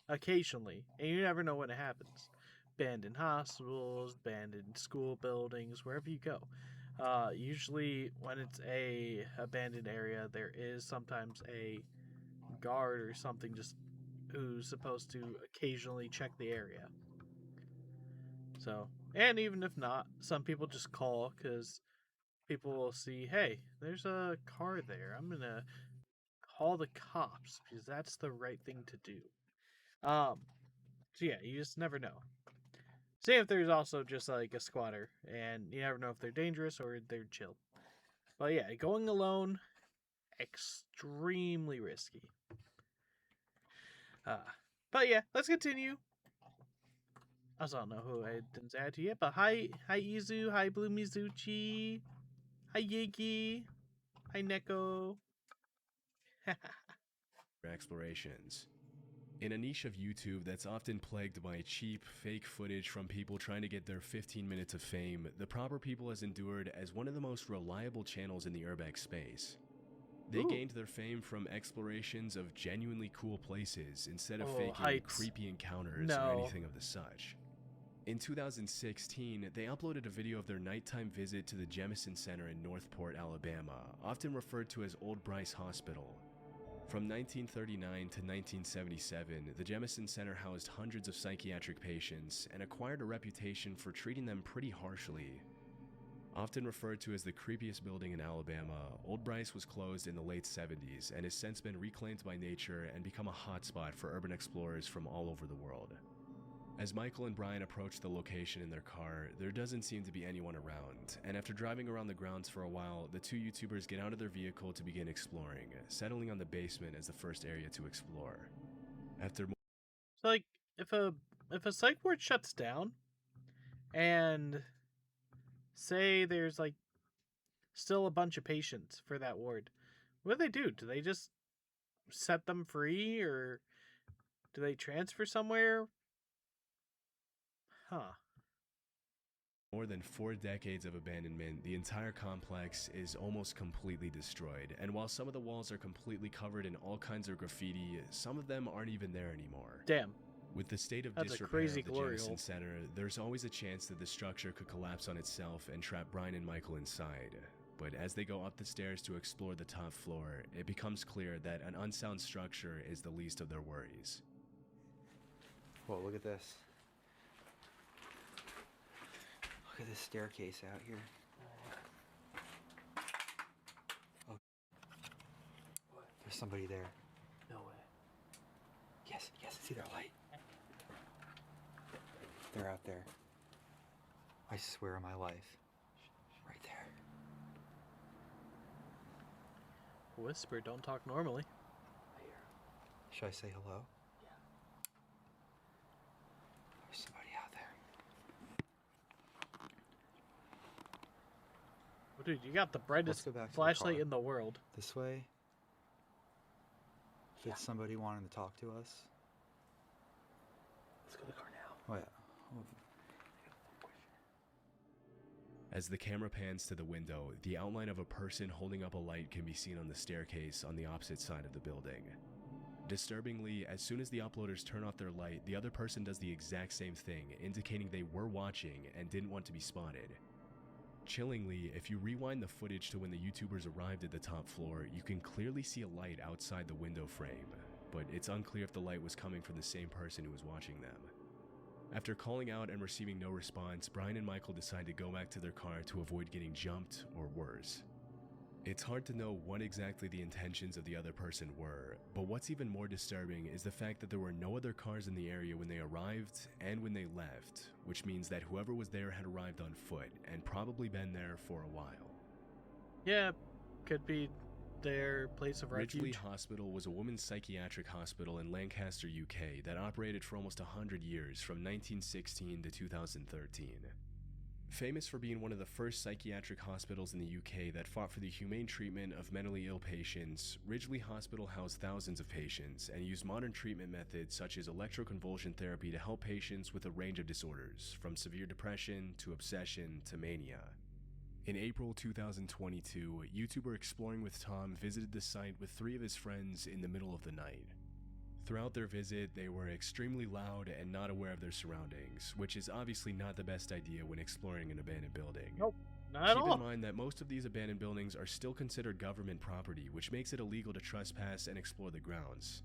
occasionally, and you never know when it happens. Abandoned hospitals, abandoned school buildings, wherever you go. Usually, when it's a abandoned area, there is sometimes a guard or something just who's supposed to occasionally check the area. So, and even if not, some people just call because people will see, hey, there's a car there. I'm gonna call the cops because that's the right thing to do. So yeah, you just never know. Same if there's also just like a squatter, and you never know if they're dangerous or they're chill. But yeah, going alone, extremely risky. But yeah, let's continue. I also don't know who I didn't say hi to yet, but hi Izu, hi Blue Mizuchi, hi Yigi, hi Neko. explorations. In a niche of YouTube that's often plagued by cheap, fake footage from people trying to get their 15 minutes of fame, The Proper People has endured as one of the most reliable channels in the urbex space. They Ooh. gained their fame from explorations of genuinely cool places instead of Oh, faking heights. creepy encounters No. or anything of the such. In 2016, they uploaded a video of their nighttime visit to the Jemison Center in Northport, Alabama, often referred to as Old Bryce Hospital. From 1939 to 1977, the Jemison Center housed hundreds of psychiatric patients and acquired a reputation for treating them pretty harshly. Often referred to as the creepiest building in Alabama, Old Bryce was closed in the late 70s and has since been reclaimed by nature and become a hotspot for urban explorers from all over the world. As Michael and Brian approach the location in their car, there doesn't seem to be anyone around, and after driving around the grounds for a while, the two YouTubers get out of their vehicle to begin exploring, settling on the basement as the first area to explore. After So, like, if a psych ward shuts down, and say there's like still a bunch of patients for that ward, what do? Do they just set them free, or do they transfer somewhere? Huh. more than 4 decades of abandonment, the entire complex is almost completely destroyed, and while some of the walls are completely covered in all kinds of graffiti, some of them aren't even there anymore. Damn. With the state of That's a disrepair crazy of the glory Jennison hole. Center, there's always a chance that the structure could collapse on itself and trap Brian and Michael inside. But as they go up the stairs to explore the top floor, it becomes clear that an unsound structure is the least of their worries. Whoa, look at this. Look at this staircase out here. Oh. There's somebody there. No way. Yes, I see their light. They're out there. I swear on my life. Right there. Whisper, don't talk normally. Should I say hello? There's somebody out there. Well, dude, you got the brightest go back to the flashlight car. in the world. This way. If it's somebody wanting to talk to us. Let's go to the car now. Oh yeah. As the camera pans to the window, the outline of a person holding up a light can be seen on the staircase on the opposite side of the building. Disturbingly, as soon as the uploaders turn off their light, the other person does the exact same thing, indicating they were watching and didn't want to be spotted. Chillingly, if you rewind the footage to when the YouTubers arrived at the top floor, you can clearly see a light outside the window frame, but it's unclear if the light was coming from the same person who was watching them. After calling out and receiving no response, Brian and Michael decide to go back to their car to avoid getting jumped or worse. It's hard to know what exactly the intentions of the other person were, but what's even more disturbing is the fact that there were no other cars in the area when they arrived and when they left, which means that whoever was there had arrived on foot and probably been there for a while. Yeah, could be their place of Ridgely refuge. Hospital was a women's psychiatric hospital in Lancaster, UK that operated for almost 100 years from 1916 to 2013. Famous for being one of the first psychiatric hospitals in the UK that fought for the humane treatment of mentally ill patients, Ridgely Hospital housed thousands of patients and used modern treatment methods such as electroconvulsion therapy to help patients with a range of disorders, from severe depression to obsession to mania. In April 2022, YouTuber Exploring with Tom visited the site with 3 of his friends in the middle of the night. Throughout their visit, they were extremely loud and not aware of their surroundings, which is obviously not the best idea when exploring an abandoned building. Nope, not at Keep all. in mind that most of these abandoned buildings are still considered government property, which makes it illegal to trespass and explore the grounds.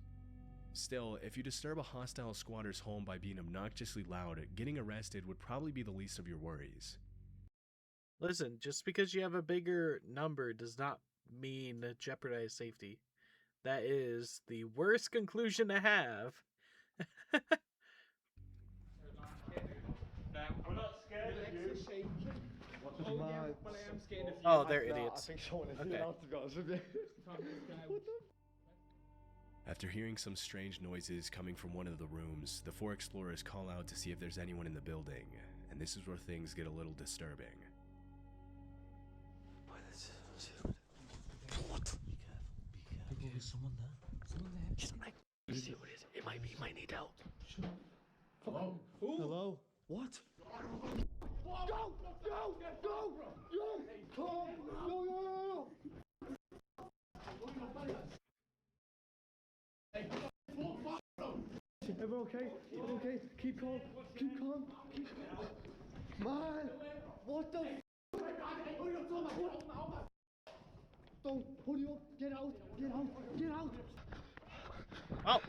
Still, if you disturb a hostile squatter's home by being obnoxiously loud, getting arrested would probably be the least of your worries. Listen, just because you have a bigger number does not mean jeopardize safety. That is the worst conclusion to have. Oh, they're idiots. Okay. After hearing some strange noises coming from one of the rooms, the 4 explorers call out to see if there's anyone in the building, and this is where things get a little disturbing. There's someone there. Someone there. Just like, see who it is. It might be. He might need help. Hello? Hello? What? Everyone okay? Everyone okay? Keep calm. Keep calm. Man, what the Don't hurry up. Get out. Get out. Get out. Well,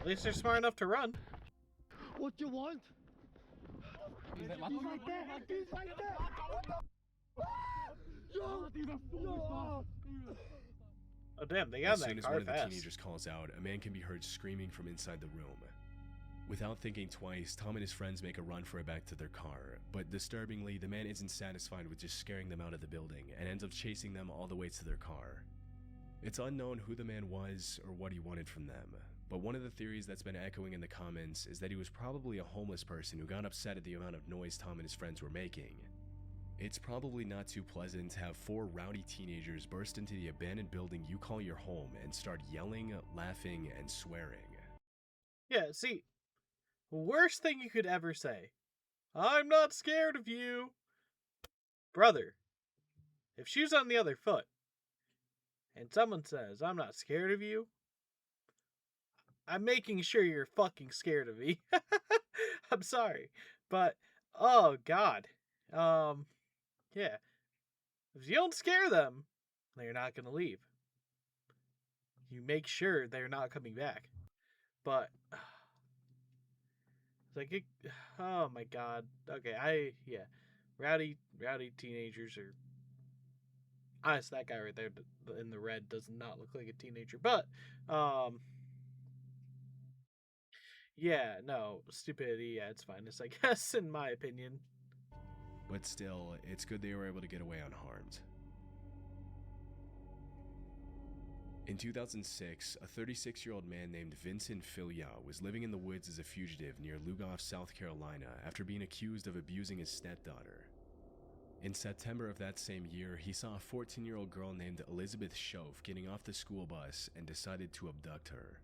at least they're smart enough to run. What you want? He's right there. He's right there. Oh damn, they got As that soon as car one of the fast. teenagers calls out, a man can be heard screaming from inside the room. Without thinking twice, Tom and his friends make a run for it back to their car, but disturbingly, the man isn't satisfied with just scaring them out of the building and ends up chasing them all the way to their car. It's unknown who the man was or what he wanted from them, but one of the theories that's been echoing in the comments is that he was probably a homeless person who got upset at the amount of noise Tom and his friends were making. It's probably not too pleasant to have 4 rowdy teenagers burst into the abandoned building you call your home and start yelling, laughing, and swearing. Yeah, see, worst thing you could ever say. I'm not scared of you. Brother, if shoes on the other foot, and someone says, I'm not scared of you, I'm making sure you're fucking scared of me. I'm sorry. But, oh god. Yeah. If you don't scare them, they're not gonna leave. You make sure they're not coming back. But, like, oh my god. Okay, Rowdy teenagers are... Honestly, that guy right there in the red does not look like a teenager. But, yeah, no, stupidity, yeah, it's fine. It's, I guess, in my opinion. But still, it's good they were able to get away unharmed. In 2006, a 36-year-old man named Vincent Filya was living in the woods as a fugitive near Lugoff, South Carolina, after being accused of abusing his stepdaughter. In September of that same year, he saw a 14-year-old girl named Elizabeth Schoaf getting off the school bus and decided to abduct her.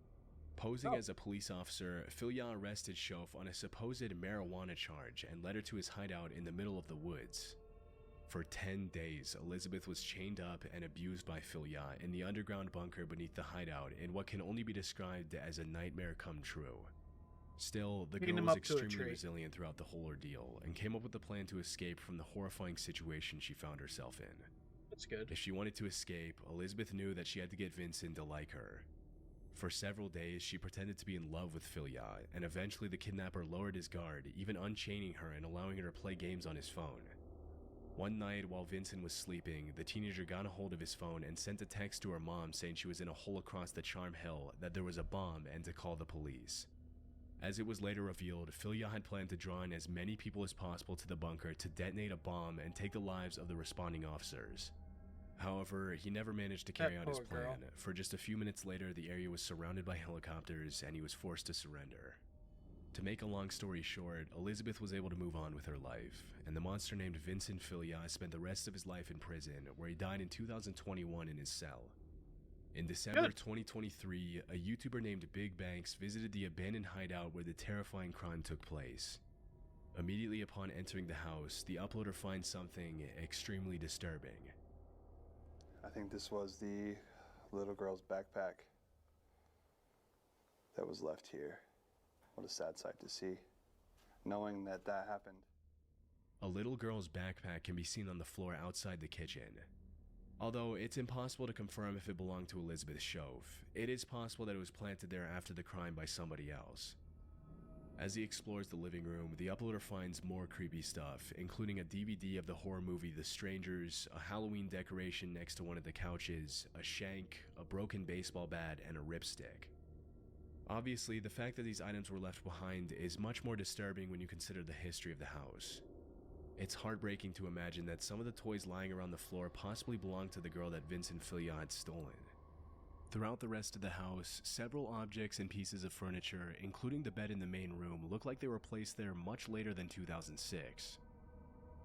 Posing as a police officer, Filya arrested Schoaf on a supposed marijuana charge and led her to his hideout in the middle of the woods. For 10 days, Elizabeth was chained up and abused by Filya in the underground bunker beneath the hideout in what can only be described as a nightmare come true. Still, the girl was extremely resilient throughout the whole ordeal and came up with a plan to escape from the horrifying situation she found herself in. That's good. If she wanted to escape, Elizabeth knew that she had to get Vincent to like her. For several days, she pretended to be in love with Filya, and eventually the kidnapper lowered his guard, even unchaining her and allowing her to play games on his phone. One night, while Vincent was sleeping, the teenager got a hold of his phone and sent a text to her mom saying she was in a hole across the Charm Hill, that there was a bomb, and to call the police. As it was later revealed, Filya had planned to draw in as many people as possible to the bunker to detonate a bomb and take the lives of the responding officers. However, he never managed to carry out his plan, for just a few minutes later the area was surrounded by helicopters and he was forced to surrender. To make a long story short, Elizabeth was able to move on with her life, and the monster named Vincent Filya spent the rest of his life in prison, where he died in 2021 in his cell. In December 2023, a YouTuber named Big Banks visited the abandoned hideout where the terrifying crime took place. Immediately upon entering the house, the uploader finds something extremely disturbing. I think this was the little girl's backpack that was left here. What a sad sight to see, knowing that that happened. A little girl's backpack can be seen on the floor outside the kitchen. Although it's impossible to confirm if it belonged to Elizabeth Schoaf, it is possible that it was planted there after the crime by somebody else. As he explores the living room, the uploader finds more creepy stuff, including a DVD of the horror movie The Strangers, a Halloween decoration next to one of the couches, a shank, a broken baseball bat, and a ripstick. Obviously, the fact that these items were left behind is much more disturbing when you consider the history of the house. It's heartbreaking to imagine that some of the toys lying around the floor possibly belonged to the girl that Vincent Filya had stolen. Throughout the rest of the house, several objects and pieces of furniture, including the bed in the main room, look like they were placed there much later than 2006.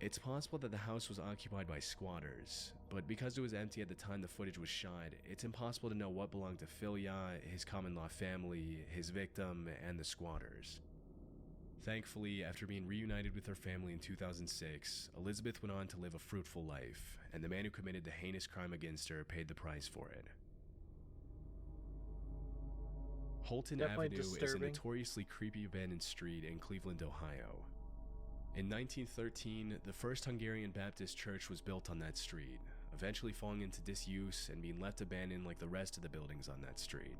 It's possible that the house was occupied by squatters, but because it was empty at the time the footage was shot, it's impossible to know what belonged to Filya, his common-law family, his victim, and the squatters. Thankfully, after being reunited with her family in 2006, Elizabeth went on to live a fruitful life, and the man who committed the heinous crime against her paid the price for it. Holton Avenue is a notoriously creepy abandoned street in Cleveland, Ohio. In 1913, the first Hungarian Baptist church was built on that street, eventually falling into disuse and being left abandoned like the rest of the buildings on that street.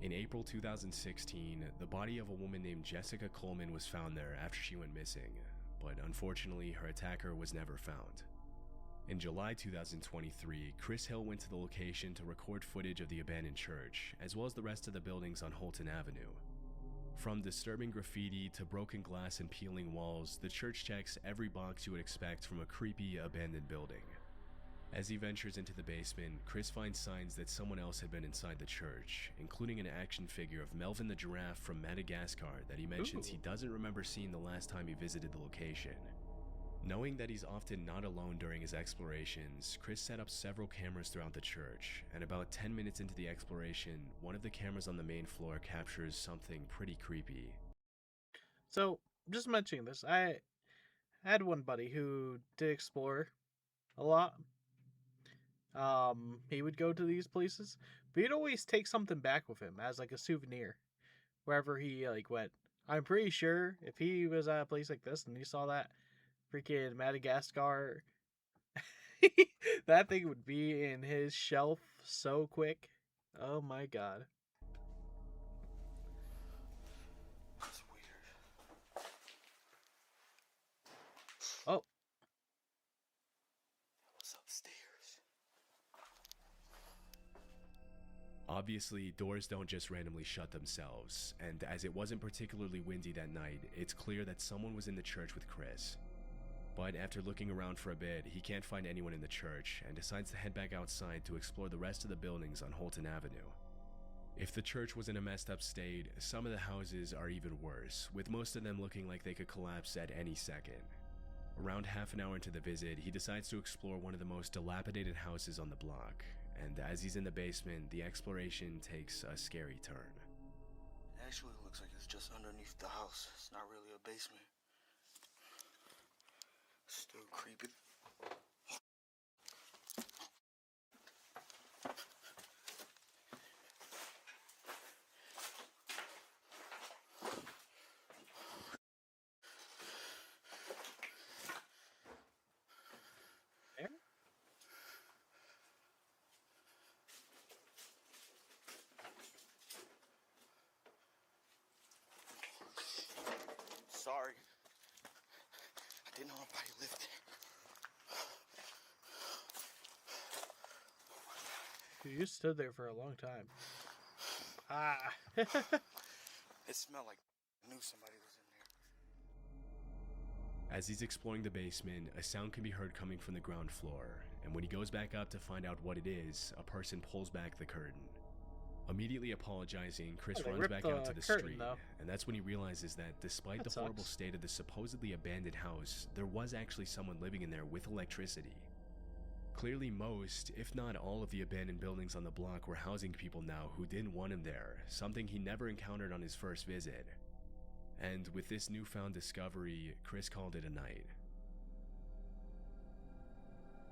In April 2016, the body of a woman named Jessica Coleman was found there after she went missing, but unfortunately her attacker was never found. In July 2023, Chris Hill went to the location to record footage of the abandoned church, as well as the rest of the buildings on Holton Avenue. From disturbing graffiti to broken glass and peeling walls, the church checks every box you would expect from a creepy, abandoned building. As he ventures into the basement, Chris finds signs that someone else had been inside the church, including an action figure of Melvin the giraffe from Madagascar that he mentions he doesn't remember seeing the last time he visited the location. Knowing that he's often not alone during his explorations, Chris set up several cameras throughout the church, and about 10 minutes into the exploration, one of the cameras on the main floor captures something pretty creepy. So, just mentioning this, I had one buddy who did explore a lot. He would go to these places, but he'd always take something back with him as like a souvenir wherever he went. I'm pretty sure if he was at a place like this and he saw that freaking Madagascar, that thing would be in his shelf so quick. Oh my god. That's weird. Oh. What's upstairs? Obviously, doors don't just randomly shut themselves, and as it wasn't particularly windy that night, it's clear that someone was in the church with Chris. But after looking around for a bit, he can't find anyone in the church and decides to head back outside to explore the rest of the buildings on Holton Avenue. If the church was in a messed up state, some of the houses are even worse, with most of them looking like they could collapse at any second. Around half an hour into the visit, he decides to explore one of the most dilapidated houses on the block, and as he's in the basement, the exploration takes a scary turn. It actually looks like it's just underneath the house. It's not really a basement. Still creepy. There? Sorry. I didn't know nobody lived there. You stood there for a long time. Ah. It smelled like I knew somebody was in there. As he's exploring the basement, a sound can be heard coming from the ground floor, and when he goes back up to find out what it is, a person pulls back the curtain. Immediately apologizing, Chris runs back out to the street, and that's when he realizes that despite the horrible state of the supposedly abandoned house, there was actually someone living in there with electricity. Clearly most, if not all of the abandoned buildings on the block were housing people now who didn't want him there, something he never encountered on his first visit. And with this newfound discovery, Chris called it a night.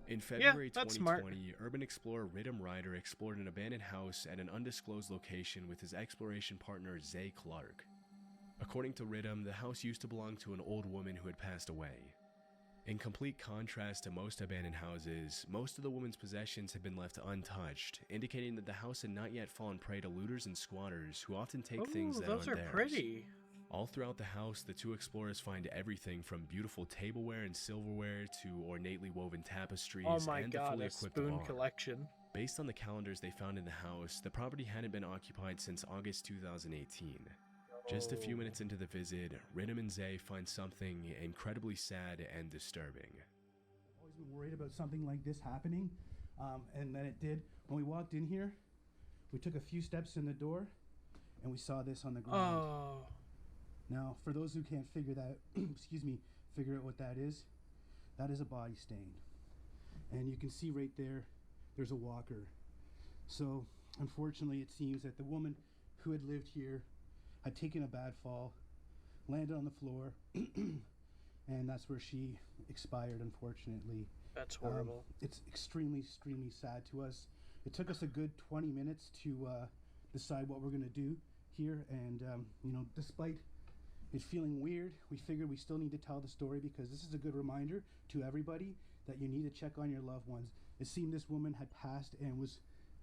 In February 2020, urban explorer Ridham Ryder explored an abandoned house at an undisclosed location with his exploration partner Zay Clark. According to Ridham, the house used to belong to an old woman who had passed away. In complete contrast to most abandoned houses, most of the woman's possessions had been left untouched, indicating that the house had not yet fallen prey to looters and squatters who often take things that aren't theirs. Those are pretty. All throughout the house, the two explorers find everything from beautiful tableware and silverware to ornately woven tapestries and the fully equipped bar. Collection. Based on the calendars they found in the house, the property hadn't been occupied since August 2018. Just a few minutes into the visit, Ridham and Zay find something incredibly sad and disturbing. Always been worried about something like this happening, and then it did. When we walked in here, we took a few steps in the door, and we saw this on the ground. Oh. Now, for those who can't figure that, figure out what that is a body stain. And you can see right there, there's a walker. So, unfortunately, it seems that the woman who had lived here had taken a bad fall, landed on the floor, and that's where she expired, unfortunately. That's horrible. It's extremely, extremely sad to us. It took us a good 20 minutes to decide what we're going to do here, and despite it feeling weird, we figured we still need to tell the story because this is a good reminder to everybody that you need to check on your loved ones. It seemed this woman had passed and was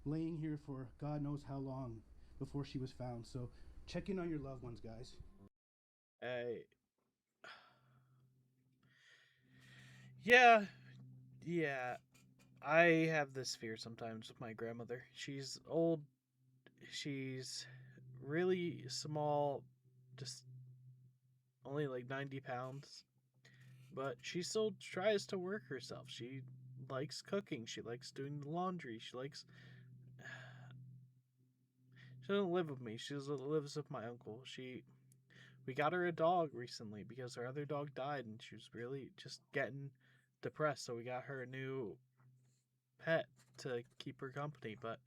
laying here for God knows how long before she was found. So check in on your loved ones, guys. Yeah, Yeah, I have this fear sometimes with my grandmother. She's old. She's really small, just only like 90 pounds. But she still tries to work herself. She likes cooking. She likes doing the laundry. She likes. She doesn't live with me. She lives with my uncle. We got her a dog recently because her other dog died and she was really just getting depressed. So we got her a new pet to keep her company. But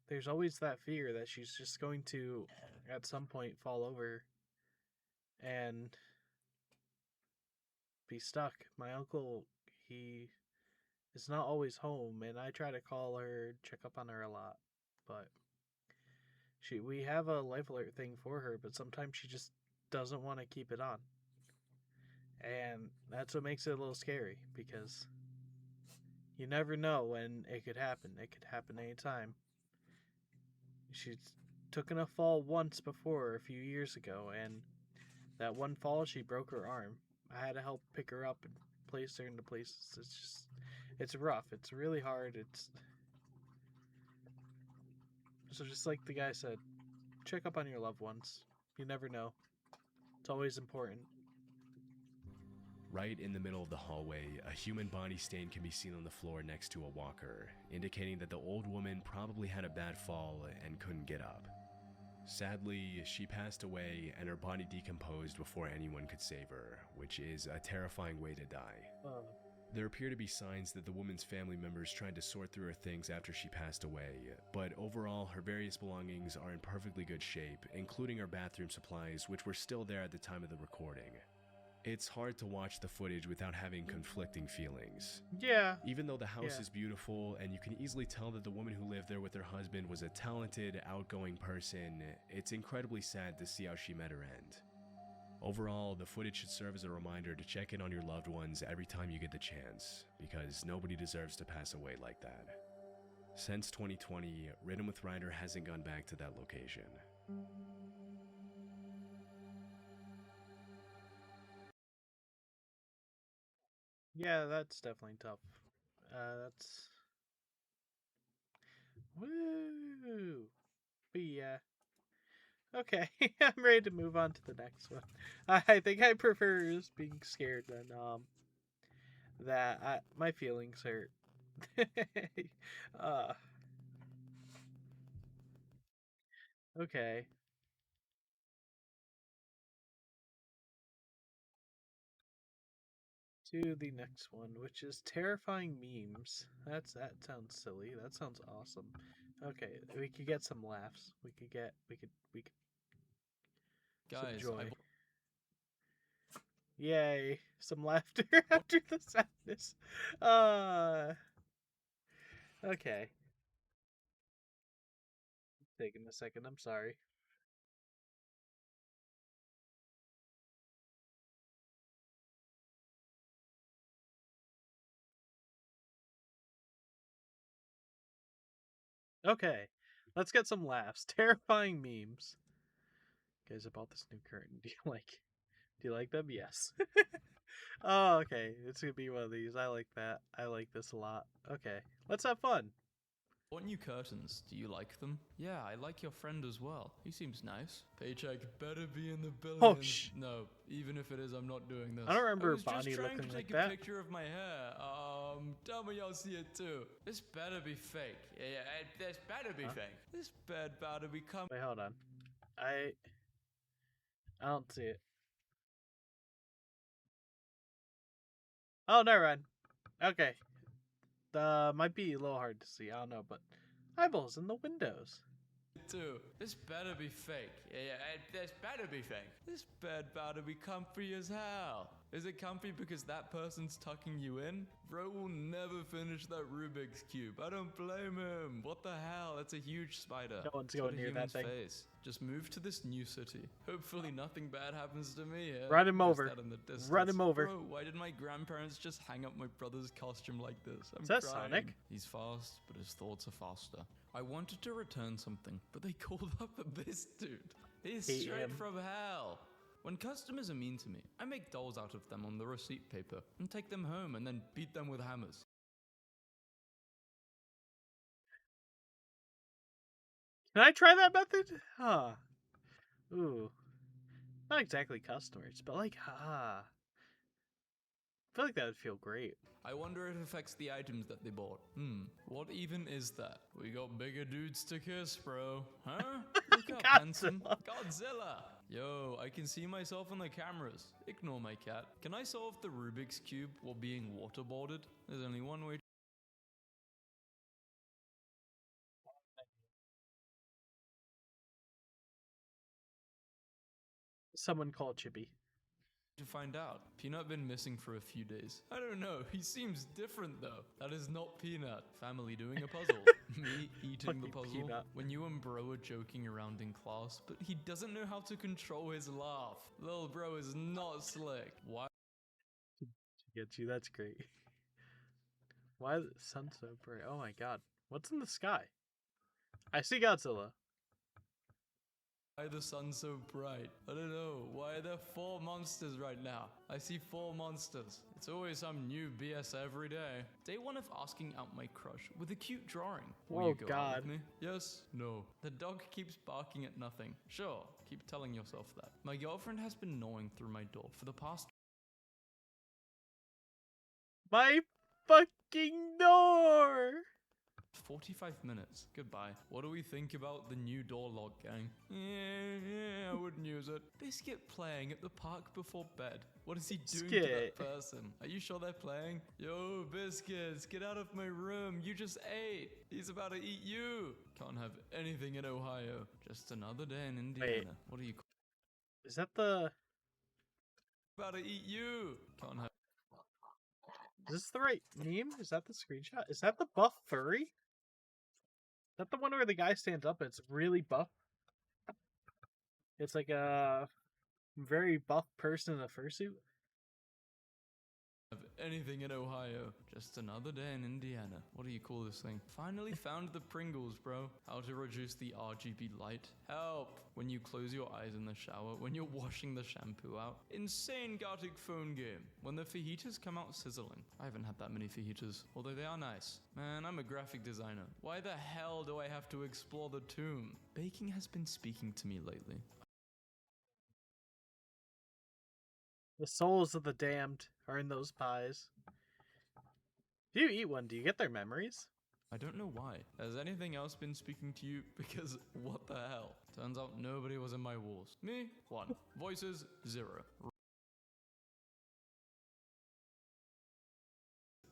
there's always that fear that she's just going to, at some point, fall over and be stuck. My uncle, he is not always home, and I try to call her, check up on her a lot. But we have a life alert thing for her, but sometimes she just doesn't want to keep it on. And that's what makes it a little scary, because you never know when it could happen. It could happen anytime. She's taken a fall once before, a few years ago, and that one fall she broke her arm. I had to help pick her up and place her into places. It's rough. It's really hard. So just like the guy said, check up on your loved ones. You never know. It's always important. Right in the middle of the hallway, a human body stain can be seen on the floor next to a walker, indicating that the old woman probably had a bad fall and couldn't get up. Sadly, she passed away and her body decomposed before anyone could save her, which is a terrifying way to die. There appear to be signs that the woman's family members tried to sort through her things after she passed away, but overall her various belongings are in perfectly good shape, including her bathroom supplies, which were still there at the time of the recording. It's hard to watch the footage without having conflicting feelings. Yeah. Even though the house is beautiful and you can easily tell that the woman who lived there with her husband was a talented, outgoing person, it's incredibly sad to see how she met her end. Overall, the footage should serve as a reminder to check in on your loved ones every time you get the chance, because nobody deserves to pass away like that. Since 2020, Ridden with Ryder hasn't gone back to that location. Yeah, that's definitely tough. That's... Woo! But yeah. Okay, I'm ready to move on to the next one. I think I prefer just being scared than my feelings hurt. uh, okay. To the next one, which is terrifying memes. That sounds silly. That sounds awesome. Okay, we could get some laughs. We could some joy. Yay, some laughter after the sadness. Okay. Taking a second, I'm sorry. Okay, let's get some laughs. Terrifying memes. Guys, I bought this new curtain. Do you like them? Yes. Oh, okay. It's gonna be one of these. I like that. I like this a lot. Okay, let's have fun. What new curtains? Do you like them? Yeah, I like your friend as well. He seems nice. Paycheck better be in the billions. Oh, shh. No, even if it is, I'm not doing this. I don't remember I was Bonnie just trying looking to like take that. a picture of my hair. Tell me y'all see it too. This better be fake. Yeah, this better be fake. This bed better be coming. Wait, hold on. I don't see it. Oh, never mind. Okay. Might be a little hard to see. I don't know, but eyeballs in the windows. Too. This better be fake. Yeah, this better be fake. This bed better be comfy as hell. Is it comfy because that person's tucking you in? Bro will never finish that Rubik's Cube. I don't blame him. What the hell? That's a huge spider. No one's going near that thing. Face. Just move to this new city. Hopefully nothing bad happens to me here. Run him over. Run him over. Bro, why did my grandparents just hang up my brother's costume like this? Is that Sonic? He's fast, but his thoughts are faster. I wanted to return something, but they called up this dude. He's straight from hell. When customers are mean to me, I make dolls out of them on the receipt paper and take them home and then beat them with hammers. Can I try that method? Huh. Ooh. Not exactly customers, but like, I feel like that would feel great. I wonder if it affects the items that they bought. What even is that? We got bigger dudes to kiss, bro. Huh? Look up, handsome. Godzilla! Yo, I can see myself on the cameras. Ignore my cat. Can I solve the Rubik's Cube while being waterboarded? There's only one way Someone call Chippy. to find out. Peanut been missing for a few days. I don't know, he seems different though. That is not Peanut. Family doing a puzzle. Me eating the puzzle. Peanut. When you and bro are joking around in class, but he doesn't know how to control his laugh. Little bro is not slick. Why? To get you, that's great. Why is the sun so bright? Oh my god. What's in the sky? I see Godzilla. Why the sun so bright? I don't know. Why are there 4 monsters right now? I see 4 monsters. It's always some new BS every day. Day 1 of asking out my crush with a cute drawing. Will Oh you go out god. with me? Yes? No. The dog keeps barking at nothing. Sure. Keep telling yourself that. My girlfriend has been gnawing through my door for the past My fucking door! 45 minutes. Goodbye. What do we think about the new door lock, gang? Yeah, I wouldn't use it. Biscuit playing at the park before bed. What is he doing to Biscuit. that person? Are you sure they're playing? Yo, Biscuits, get out of my room. You just ate. He's about to eat you. Can't have anything in Ohio. Just another day in Indiana. Wait. What are you Is that the... about to eat you? Can't have. Is this the right meme? Is that the screenshot? Is that the buff furry? Is that the one where the guy stands up and it's really buff? It's like a very buff person in a fursuit. Have anything in Ohio. Just another day in Indiana. What do you call this thing? Finally found the Pringles, bro. How to reduce the RGB light. Help! When you close your eyes in the shower, when you're washing the shampoo out. Insane Gartic phone game. When the fajitas come out sizzling. I haven't had that many fajitas, although they are nice. Man, I'm a graphic designer. Why the hell do I have to explore the tomb? Baking has been speaking to me lately. The souls of the damned are in those pies. If you eat one, do you get their memories? I don't know why. Has anything else been speaking to you? Because what the hell? Turns out nobody was in my walls. Me, 1. Voices, 0.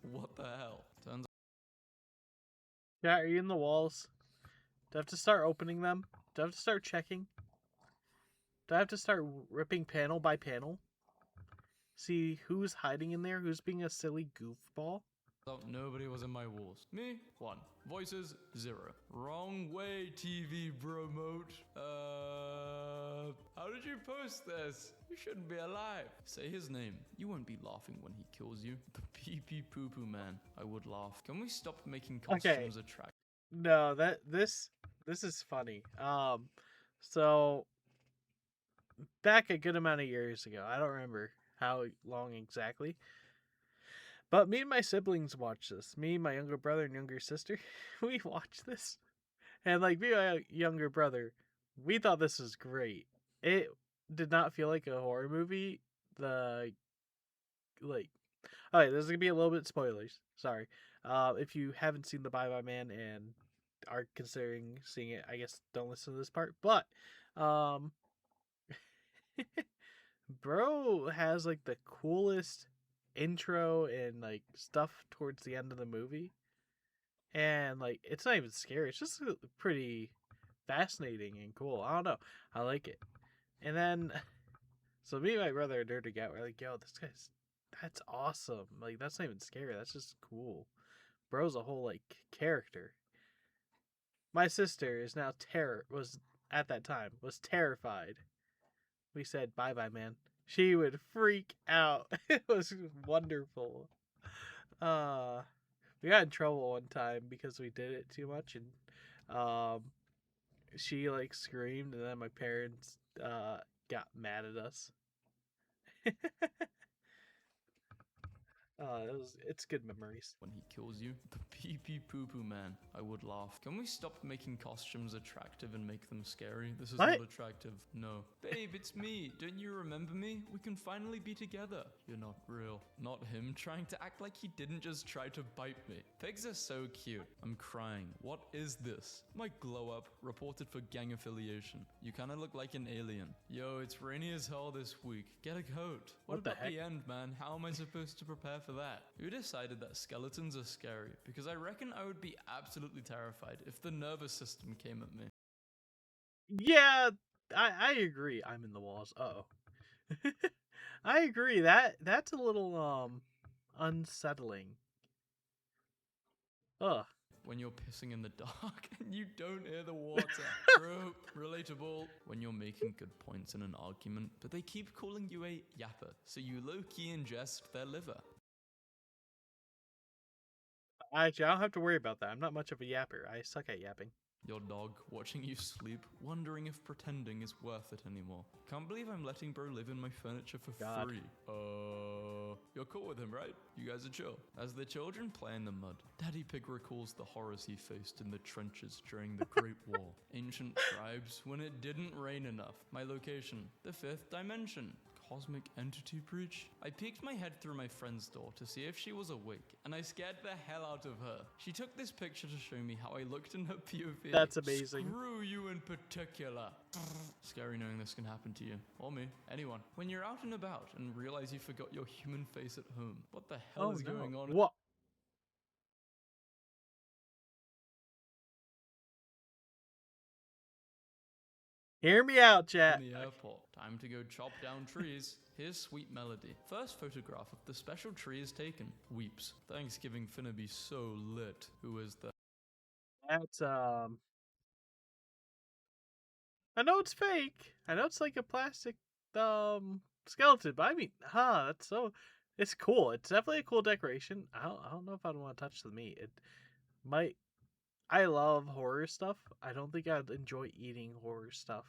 What the hell? Turns Yeah, are you in the walls? Do I have to start opening them? Do I have to start checking? Do I have to start ripping panel by panel? See who's hiding in there, who's being a silly goofball? out nobody was in my walls. Me, 1. Voices, 0. Wrong way, TV bro mode. How did you post this? You shouldn't be alive. Say his name. You won't be laughing when he kills you. The pee pee poo poo man. I would laugh. Can we stop making costumes attractive? No, this is funny. So back a good amount of years ago, I don't remember how long exactly, but me and my siblings watched this. Me, my younger brother, and younger sister, we watched this, and like me, and my younger brother, we thought this was great. It did not feel like a horror movie. Alright, this is gonna be a little bit spoilers. Sorry. If you haven't seen The Bye Bye Man and are considering seeing it, I guess don't listen to this part. But bro has like the coolest intro and like stuff towards the end of the movie. And like it's not even scary, it's just pretty fascinating and cool. I don't know. I like it. And then so me and my brother are nerding out. We're like, yo, that's awesome. Like that's not even scary, that's just cool. Bro's a whole like character. My sister is now was at that time was terrified. We said bye bye man. She would freak out. It was wonderful. We got in trouble one time because we did it too much, and she like screamed, and then my parents got mad at us. It's good memories. When he kills you, the pee pee poo poo man. I would laugh. Can we stop making costumes attractive and make them scary? This is What? not attractive. No. Babe, it's me. Don't you remember me? We can finally be together. You're not real. Not him trying to act like he didn't just try to bite me. Pigs are so cute. I'm crying. What is this? My glow up. Reported for gang affiliation. You kinda look like an alien. Yo, it's rainy as hell this week. Get a coat. What What the about the heck? end, man? How am I supposed to prepare for that? Who decided that skeletons are scary? Because I reckon I would be absolutely terrified if the nervous system came at me. Yeah, I agree. I'm in the walls. Uh-oh. I agree. That's a little unsettling. Ugh. When you're pissing in the dark and you don't hear the water. True, relatable. When you're making good points in an argument, but they keep calling you a yapper, so you low-key ingest their liver. Actually, I don't have to worry about that. I'm not much of a yapper. I suck at yapping. Your dog watching you sleep, wondering if pretending is worth it anymore. Can't believe I'm letting bro live in my furniture for God. free. You're cool with him, right? You guys are chill. As the children play in the mud, Daddy Pig recalls the horrors he faced in the trenches during the Great War. Ancient tribes when it didn't rain enough. My location, the fifth dimension. Cosmic entity breach? I peeked my head through my friend's door to see if she was awake, and I scared the hell out of her. She took this picture to show me how I looked in her POV. That's amazing. Screw you in particular. Scary knowing this can happen to you. Or me. Anyone. When you're out and about and realize you forgot your human face at home. What the hell is going on? What? Hear me out, chat. In the airport. Time to go chop down trees. Here's Sweet Melody. First photograph of the special tree is taken. Weeps. Thanksgiving finna be so lit. Who is that? That's I know it's fake. I know it's like a plastic skeleton, but I mean, that's so it's cool. It's definitely a cool decoration. I don't know if I'd want to touch the meat. It might I love horror stuff. I don't think I'd enjoy eating horror stuff.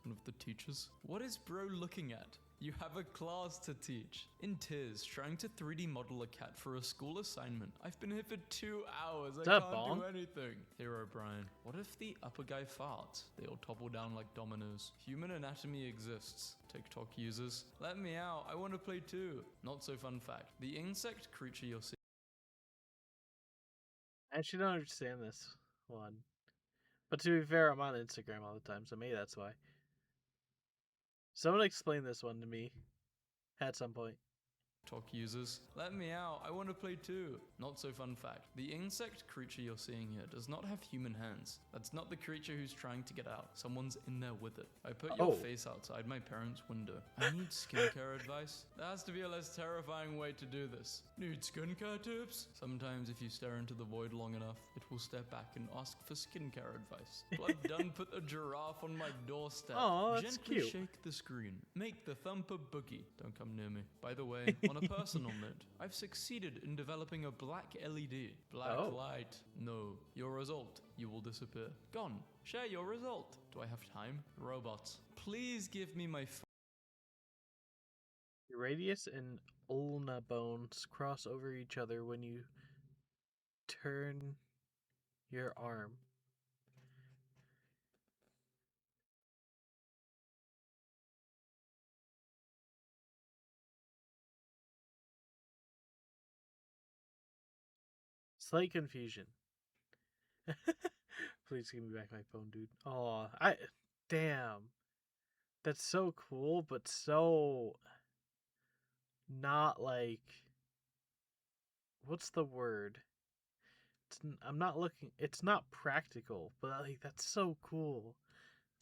One of the teachers. What is bro looking at? You have a class to teach. In tears, trying to 3D model a cat for a school assignment. I've been here for 2 hours. I that can't Bong? do anything. Hero Brian. What if the upper guy farts? They all topple down like dominoes. Human anatomy exists. TikTok users. Let me out. I want to play too. Not so fun fact. The insect creature you'll see. I actually don't understand this one. But to be fair, I'm on Instagram all the time, so maybe that's why. Someone explain this one to me at some point. TikTok users. Let me out. I want to play too. Not so fun fact. The insect creature you're seeing here does not have human hands. That's not the creature who's trying to get out. Someone's in there with it. I put your face outside my parents' window. I need skincare advice. There has to be a less terrifying way to do this. Need skincare tips? Sometimes if you stare into the void long enough, it will step back and ask for skincare advice. Blood done put a giraffe on my doorstep. Oh, that's Gently cute. shake the screen. Make the thumper boogie. Don't come near me. By the way, on a personal note, I've succeeded in developing a black LED. Black light. No. Your result. You will disappear. Gone. Share your result. Do I have time? Robots. Please give me my Your radius and ulna bones cross over each other when you turn your arm. Slight confusion. Please give me back my phone, dude. Oh, damn. That's so cool, but so not like what's the word? I'm not looking. It's not practical, but like that's so cool.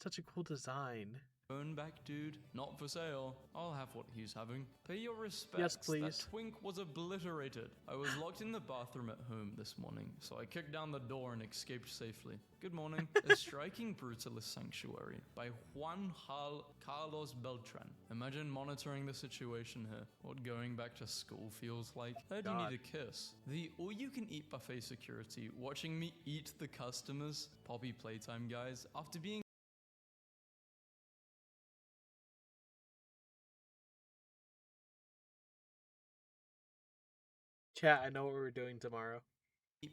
Such a cool design. phone back, dude. Not for sale. I'll have what he's having. Pay your respects. Yes, please. That twink was obliterated. I was locked in the bathroom at home this morning, so I kicked down the door and escaped safely. Good morning. A Striking Brutalist Sanctuary by Juan Carlos Beltran. Imagine monitoring the situation here. What going back to school feels like. Heard you need a kiss. The all-you-can-eat buffet security watching me eat the customers. Poppy playtime, guys. After being Chat, I know what we're doing tomorrow.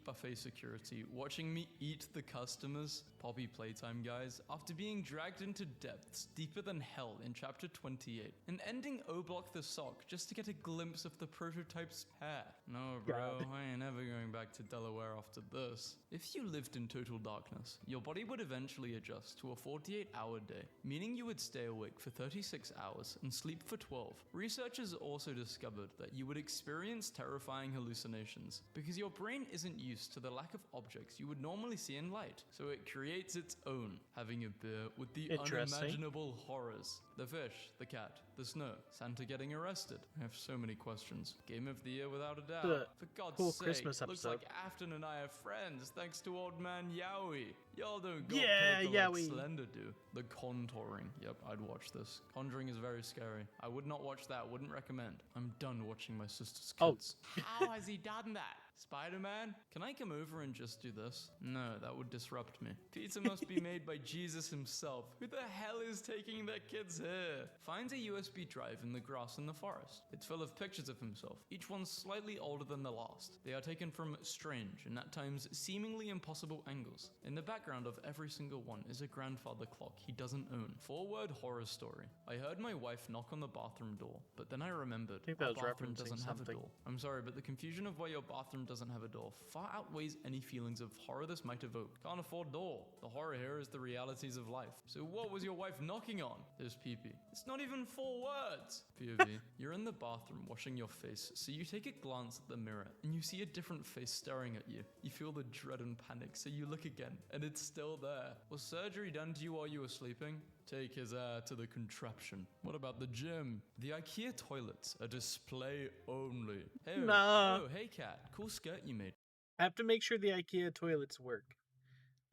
Buffet security, watching me eat the customers, Poppy Playtime guys, after being dragged into depths deeper than hell in chapter 28, and ending O-Block the Sock just to get a glimpse of the prototype's hair. No bro, God. I ain't never going back to Delaware after this. If you lived in total darkness, your body would eventually adjust to a 48-hour day, meaning you would stay awake for 36 hours and sleep for 12. Researchers also discovered that you would experience terrifying hallucinations because your brain isn't used to the lack of objects you would normally see in light, so it creates its own, having a beer with the Interesting. unimaginable horrors. The fish, the cat, the snow, Santa getting arrested. I have so many questions. Game of the year without a doubt. The For God's whole sake, Christmas looks episode. like Afton and I are friends thanks to old man Yowie. Y'all don't got Yeah, paper Yowie. like Slender do. The Contouring. Yep, I'd watch this. Conjuring is very scary. I would not watch that, wouldn't recommend. I'm done watching my sister's kids. How has he done that? Spider-Man? Can I come over and just do this? No, that would disrupt me. Pizza must be made by Jesus himself. Who the hell is taking that kid's hair? Finds a USB drive in the grass in the forest. It's full of pictures of himself, each one slightly older than the last. They are taken from strange and at times seemingly impossible angles. In the background of every single one is a grandfather clock he doesn't own. 4-word horror story. I heard my wife knock on the bathroom door, but then I remembered think that our was bathroom referencing doesn't have a something. door. I'm sorry, but the confusion of why your bathroom doesn't have a door far outweighs any feelings of horror this might evoke. Can't afford door. The horror here is the realities of life. So what was your wife knocking on? There's pee-pee. It's not even 4 words. POV. You're in the bathroom washing your face, so you take a glance at the mirror and you see a different face staring at you. You feel the dread and panic, so you look again and it's still there. Was surgery done to you while you were sleeping? Take his air to the contraption. What about the gym? The IKEA toilets, a display only. Hey, Nah. oh, hey cat, cool skirt you made. I have to make sure the IKEA toilets work.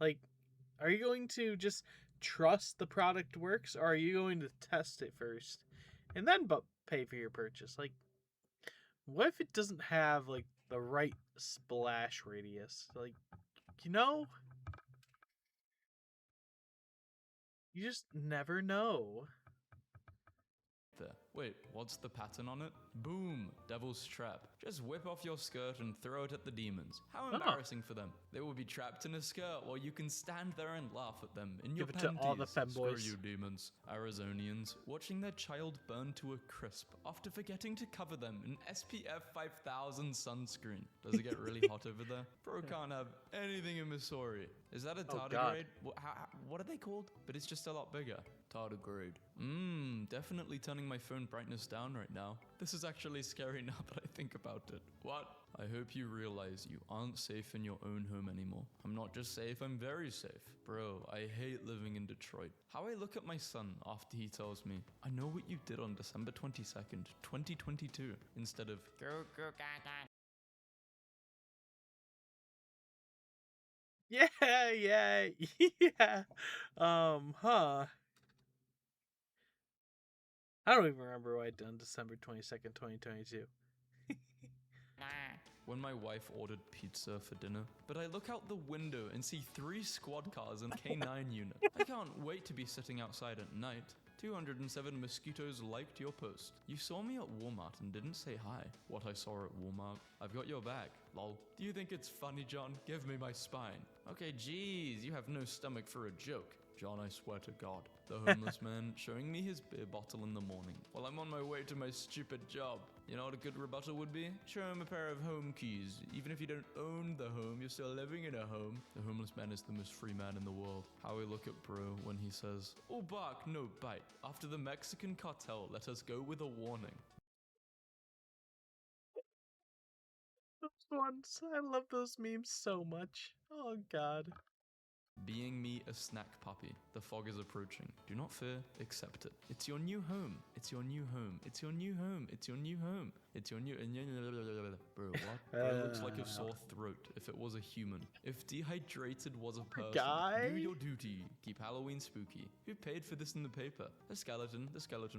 Like, are you going to just trust the product works, or are you going to test it first and then pay for your purchase? Like, what if it doesn't have like the right splash radius? Like, you know, you just never know. There. Wait, what's the pattern on it? Boom, devil's trap. Just whip off your skirt and throw it at the demons. How embarrassing for them. They will be trapped in a skirt while you can stand there and laugh at them in your Give it to all the panties. femboys. Screw you demons. Arizonians watching their child burn to a crisp after forgetting to cover them in SPF 5000 sunscreen. Does it get really hot over there? Bro can't have anything in Missouri. Is that a God. tardigrade? What are they called? But it's just a lot bigger. Tardigrade. Definitely turning my phone brightness down right now. This is actually scary now that I think about it. What? I hope you realize you aren't safe in your own home anymore. I'm not just safe, I'm very safe. Bro, I hate living in Detroit. How I look at my son after he tells me, I know what you did on December 22nd, 2022, instead of go gaga. Yeah. I don't even remember what I did on December 22nd, 2022. When my wife ordered pizza for dinner, but I look out the window and see 3 squad cars and a K9 unit. I can't wait to be sitting outside at night. 207 mosquitoes liked your post. You saw me at Walmart and didn't say hi. What I saw at Walmart. I've got your back. Lol. Do you think it's funny, John? Give me my spine. Okay, geez, you have no stomach for a joke. John, I swear to God. The homeless man showing me his beer bottle in the morning while I'm on my way to my stupid job. You know what a good rebuttal would be? Show him a pair of home keys. Even if you don't own the home, you're still living in a home. The homeless man is the most free man in the world. How I look at bro when he says, "All bark, no bite. After the Mexican cartel, let us go with a warning." Those ones, I love those memes so much. Oh God. Being me a snack puppy. The fog is approaching. Do not fear, accept it. It's your new home. It's your new home. It's your new home. It's your new home. It's your new... Bro, what? Bro looks like a sore throat if it was a human. If dehydrated was a person, Guy? do your duty. Keep Halloween spooky. Who paid for this in the paper? The skeleton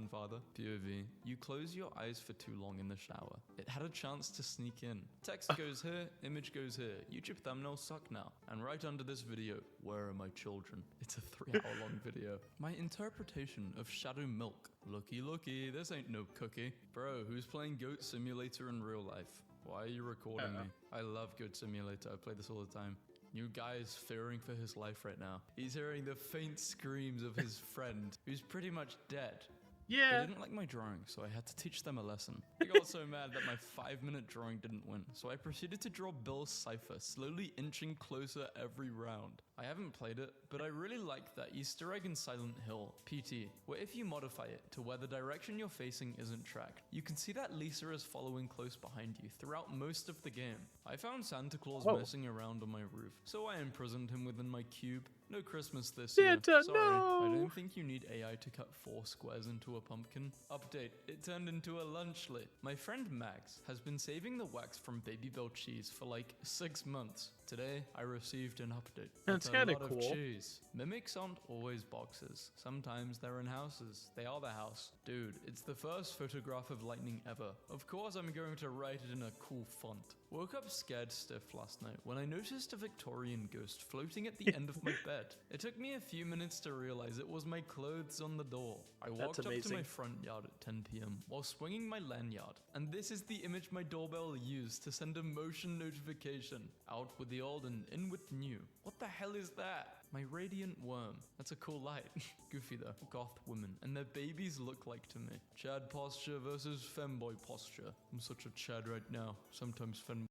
father. POV. You close your eyes for too long in the shower. It had a chance to sneak in. Text goes here, image goes here. YouTube thumbnail suck now. And right under this video, where are my children? It's a 3-hour-long video. My interpretation of Shadow Milk. Looky, this ain't no cookie. Bro, who's playing Goat Simulator in real life? Why are you recording me? I love Goat Simulator. I play this all the time. New guy is fearing for his life right now. He's hearing the faint screams of his friend, who's pretty much dead. Yeah. They didn't like my drawing, so I had to teach them a lesson. I got so mad that my 5-minute drawing didn't win, so I proceeded to draw Bill's cipher, slowly inching closer every round. I haven't played it, but I really like that Easter egg in Silent Hill, PT, where if you modify it to where the direction you're facing isn't tracked, you can see that Lisa is following close behind you throughout most of the game. I found Santa Claus messing around on my roof, so I imprisoned him within my cube. No Christmas this year. Sorry, I don't think you need AI to cut 4 squares into a pumpkin. Update, it turned into a lunchlet. My friend Max has been saving the wax from Babybel cheese for like 6 months. Today, I received an update. That's kind of cool. Cheese. Mimics aren't always boxes. Sometimes they're in houses. They are the house. Dude, it's the first photograph of lightning ever. Of course I'm going to write it in a cool font. Woke up scared stiff last night when I noticed a Victorian ghost floating at the end of my bed. It took me a few minutes to realize it was my clothes on the door. I walked up to my front yard at 10 p.m. while swinging my lanyard, and this is the image my doorbell used to send a motion notification. Out with the old and in with new. What the hell is that? My radiant worm. That's a cool light. Goofy though. Goth women. And their babies look like to me. Chad posture versus femboy posture. I'm such a Chad right now. Sometimes femboy.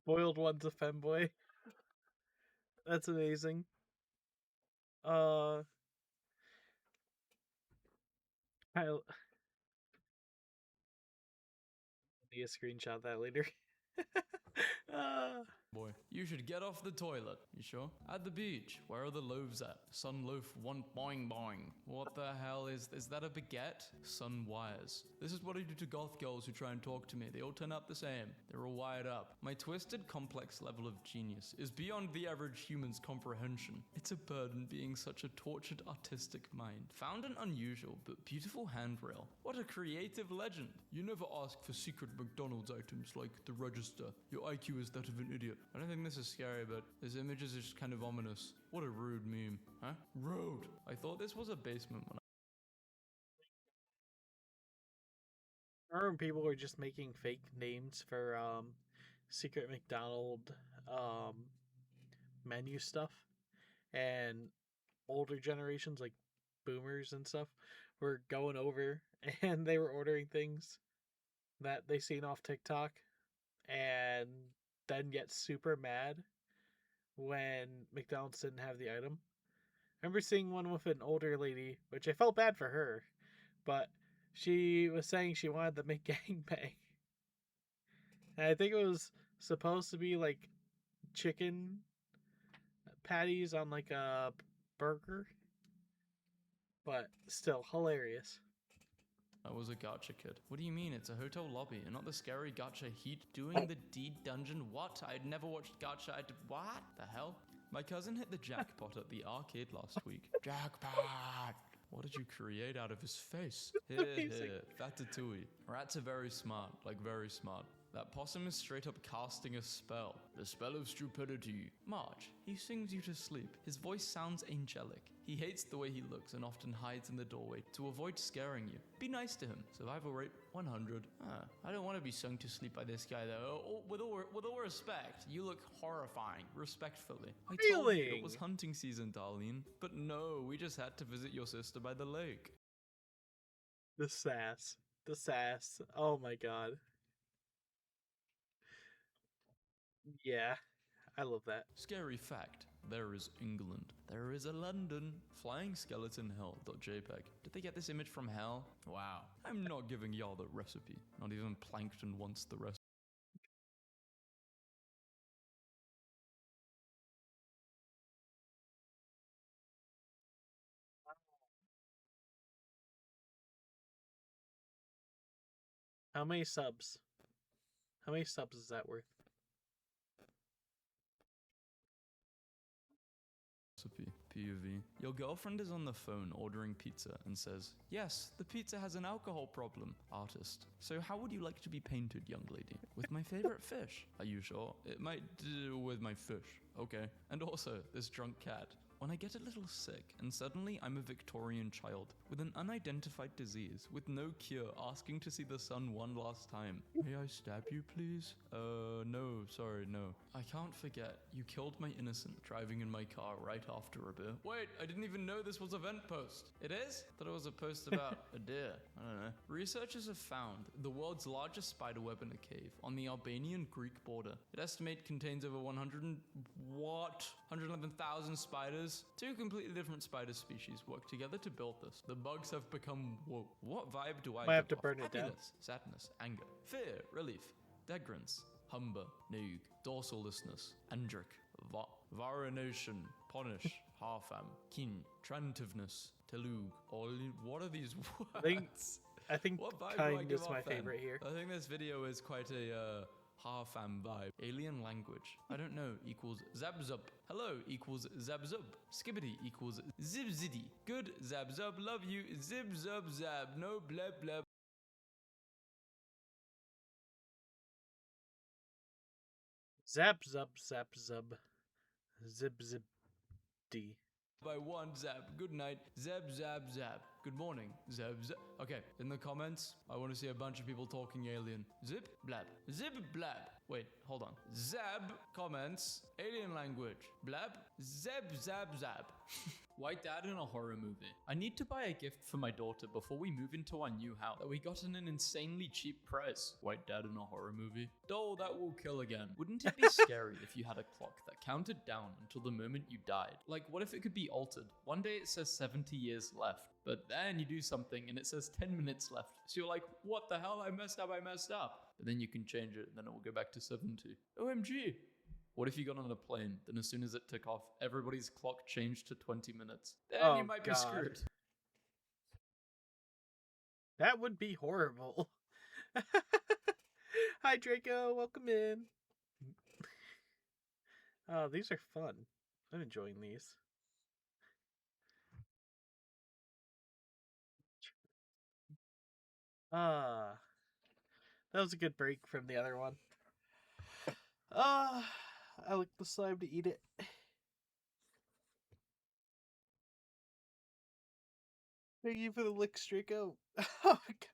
Boiled one's a femboy. That's amazing. I need to screenshot that later. Boy, you should get off the toilet. You sure? At the beach. Where are the loaves at? Sun loaf one boing boing. What the hell is that a baguette? Sun wires. This is what I do to goth girls who try and talk to me. They all turn out the same. They're all wired up. My twisted complex level of genius is beyond the average human's comprehension. It's a burden being such a tortured artistic mind. Found an unusual but beautiful handrail. What a creative legend. You never ask for secret McDonald's items like the register. Your IQ is that of an idiot. I don't think this is scary, but this image is just kind of ominous. What a rude meme. Huh? Rude. I thought this was a basement when I remember people were just making fake names for secret McDonald menu stuff, and older generations like boomers and stuff were going over and they were ordering things that they seen off TikTok and then get super mad when McDonald's didn't have the item. I remember seeing one with an older lady, which I felt bad for her, but she was saying she wanted the McGangbang. And I think it was supposed to be like chicken patties on like a burger, but still hilarious. I was a gacha kid. What do you mean? It's a hotel lobby and not the scary gacha heat doing the deed dungeon? What? I'd never watched gacha. What the hell? My cousin hit the jackpot at the arcade last week. Jackpot! What did you create out of his face? Ratatouille. Rats are very smart, like very smart. That possum is straight up casting a spell. The spell of stupidity. Marge, he sings you to sleep. His voice sounds angelic. He hates the way he looks and often hides in the doorway to avoid scaring you. Be nice to him. Survival rate 100. I don't want to be sung to sleep by this guy though. With all respect, you look horrifying. Respectfully. I told you it was hunting season, Darlene. But no, we just had to visit your sister by the lake. The sass. The sass. Oh my god. Yeah, I love that. Scary fact, there is England. There is a London. Flying skeleton hell.jpg. Did they get this image from hell? Wow. I'm not giving y'all the recipe. Not even Plankton wants the recipe. How many subs? How many subs is that worth? POV. Your girlfriend is on the phone ordering pizza and says, yes, the pizza has an alcohol problem. Artist. So how would you like to be painted, young lady? With my favorite fish. Are you sure? It might do with my fish. Okay. And also, this drunk cat. when I get a little sick and suddenly I'm a Victorian child with an unidentified disease with no cure asking to see the sun one last time. May I stab you, please? No, sorry, no. I can't forget, you killed my innocent driving in my car right after a beer. Wait, I didn't even know this was a vent post. It is? Thought it was a post about a deer. I don't know. Researchers have found the world's largest spider web in a cave on the Albanian-Greek border. It estimates contains over 111,000 spiders. Two completely different spider species work together to build this. The bugs have become woke. What vibe do I Might have give to burn off? it down. Happiness, sadness, anger, fear, relief, degrance, humber, noog, dorsalness, andric, varanation, ponish, halfam, kin, trantiveness, telug. All what are these words? I think What vibe do I kind give is my off then? favorite here. I think this video is quite a half-am vibe. Alien language. I don't know equals zabzub. Hello equals zabzub. Skibbity equals zibziddy. Good zabzub. Love you. Zib zub zab. No bleb bleb. Zap zub zap zub. Zib zib d. By one zap. Good night. Zeb zab zab. Good morning. Zeb zab. Okay, in the comments, I want to see a bunch of people talking alien. Zip blab. Zip blab. Wait, hold on. Zab comments alien language. Blab. Zeb zab zab. White dad in a horror movie. I need to buy a gift for my daughter before we move into our new house that we got in an insanely cheap price. White dad in a horror movie. Doll that will kill again. Wouldn't it be scary if you had a clock that counted down until the moment you died? Like, what if it could be altered? One day it says 70 years left, but then you do something and it says 10 minutes left. So you're like, what the hell? I messed up. But then you can change it and then it will go back to 70. OMG. What if you got on a plane, then as soon as it took off, everybody's clock changed to 20 minutes? Then you might be screwed. That would be horrible. Hi, Draco. Welcome in. Oh, these are fun. I'm enjoying these. That was a good break from the other one. I licked the slime to eat it. Thank you for the lick, Draco. Oh, my God.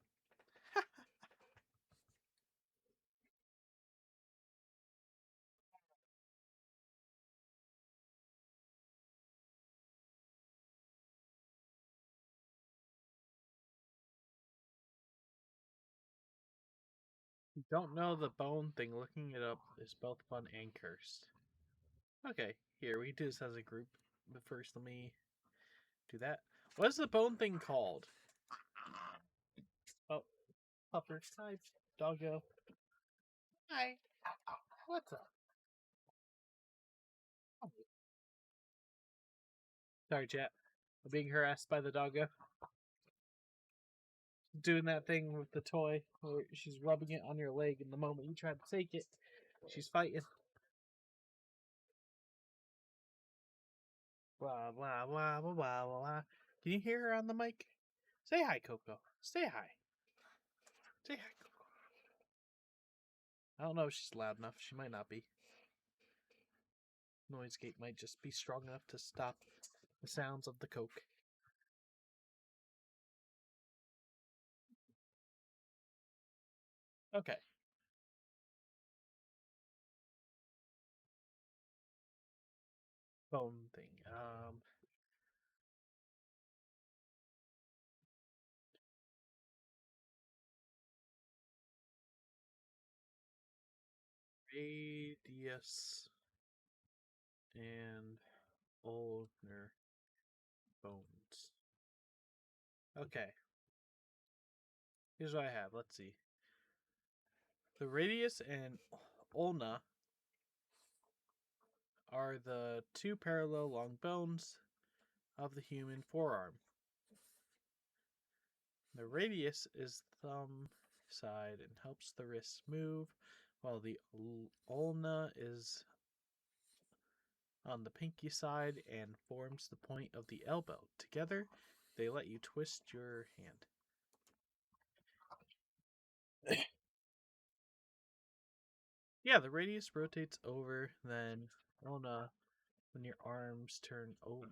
You don't know the bone thing, looking it up is both fun and cursed. Okay, here, we do this as a group. But first, let me do that. What is the bone thing called? Oh, Pupper. Hi, doggo. Hi. What's up? Oh. Sorry, chat. I'm being harassed by the doggo. Doing that thing with the toy where she's rubbing it on your leg, and the moment you try to take it, she's fighting. Blah, blah, blah, blah, blah, blah. Can you hear her on the mic? Say hi, Coco. Say hi. Say hi, Coco. I don't know if she's loud enough. She might not be. Noise gate might just be strong enough to stop the sounds of the Coke. Okay. Phone thing. Radius and ulnar bones. Okay. Here's what I have. Let's see. The radius and ulna are the two parallel long bones of the human forearm. The radius is thumb side and helps the wrist move, while the ulna is on the pinky side and forms the point of the elbow. Together, they let you twist your hand. Yeah, the radius rotates over, then ulna when your arms turn over.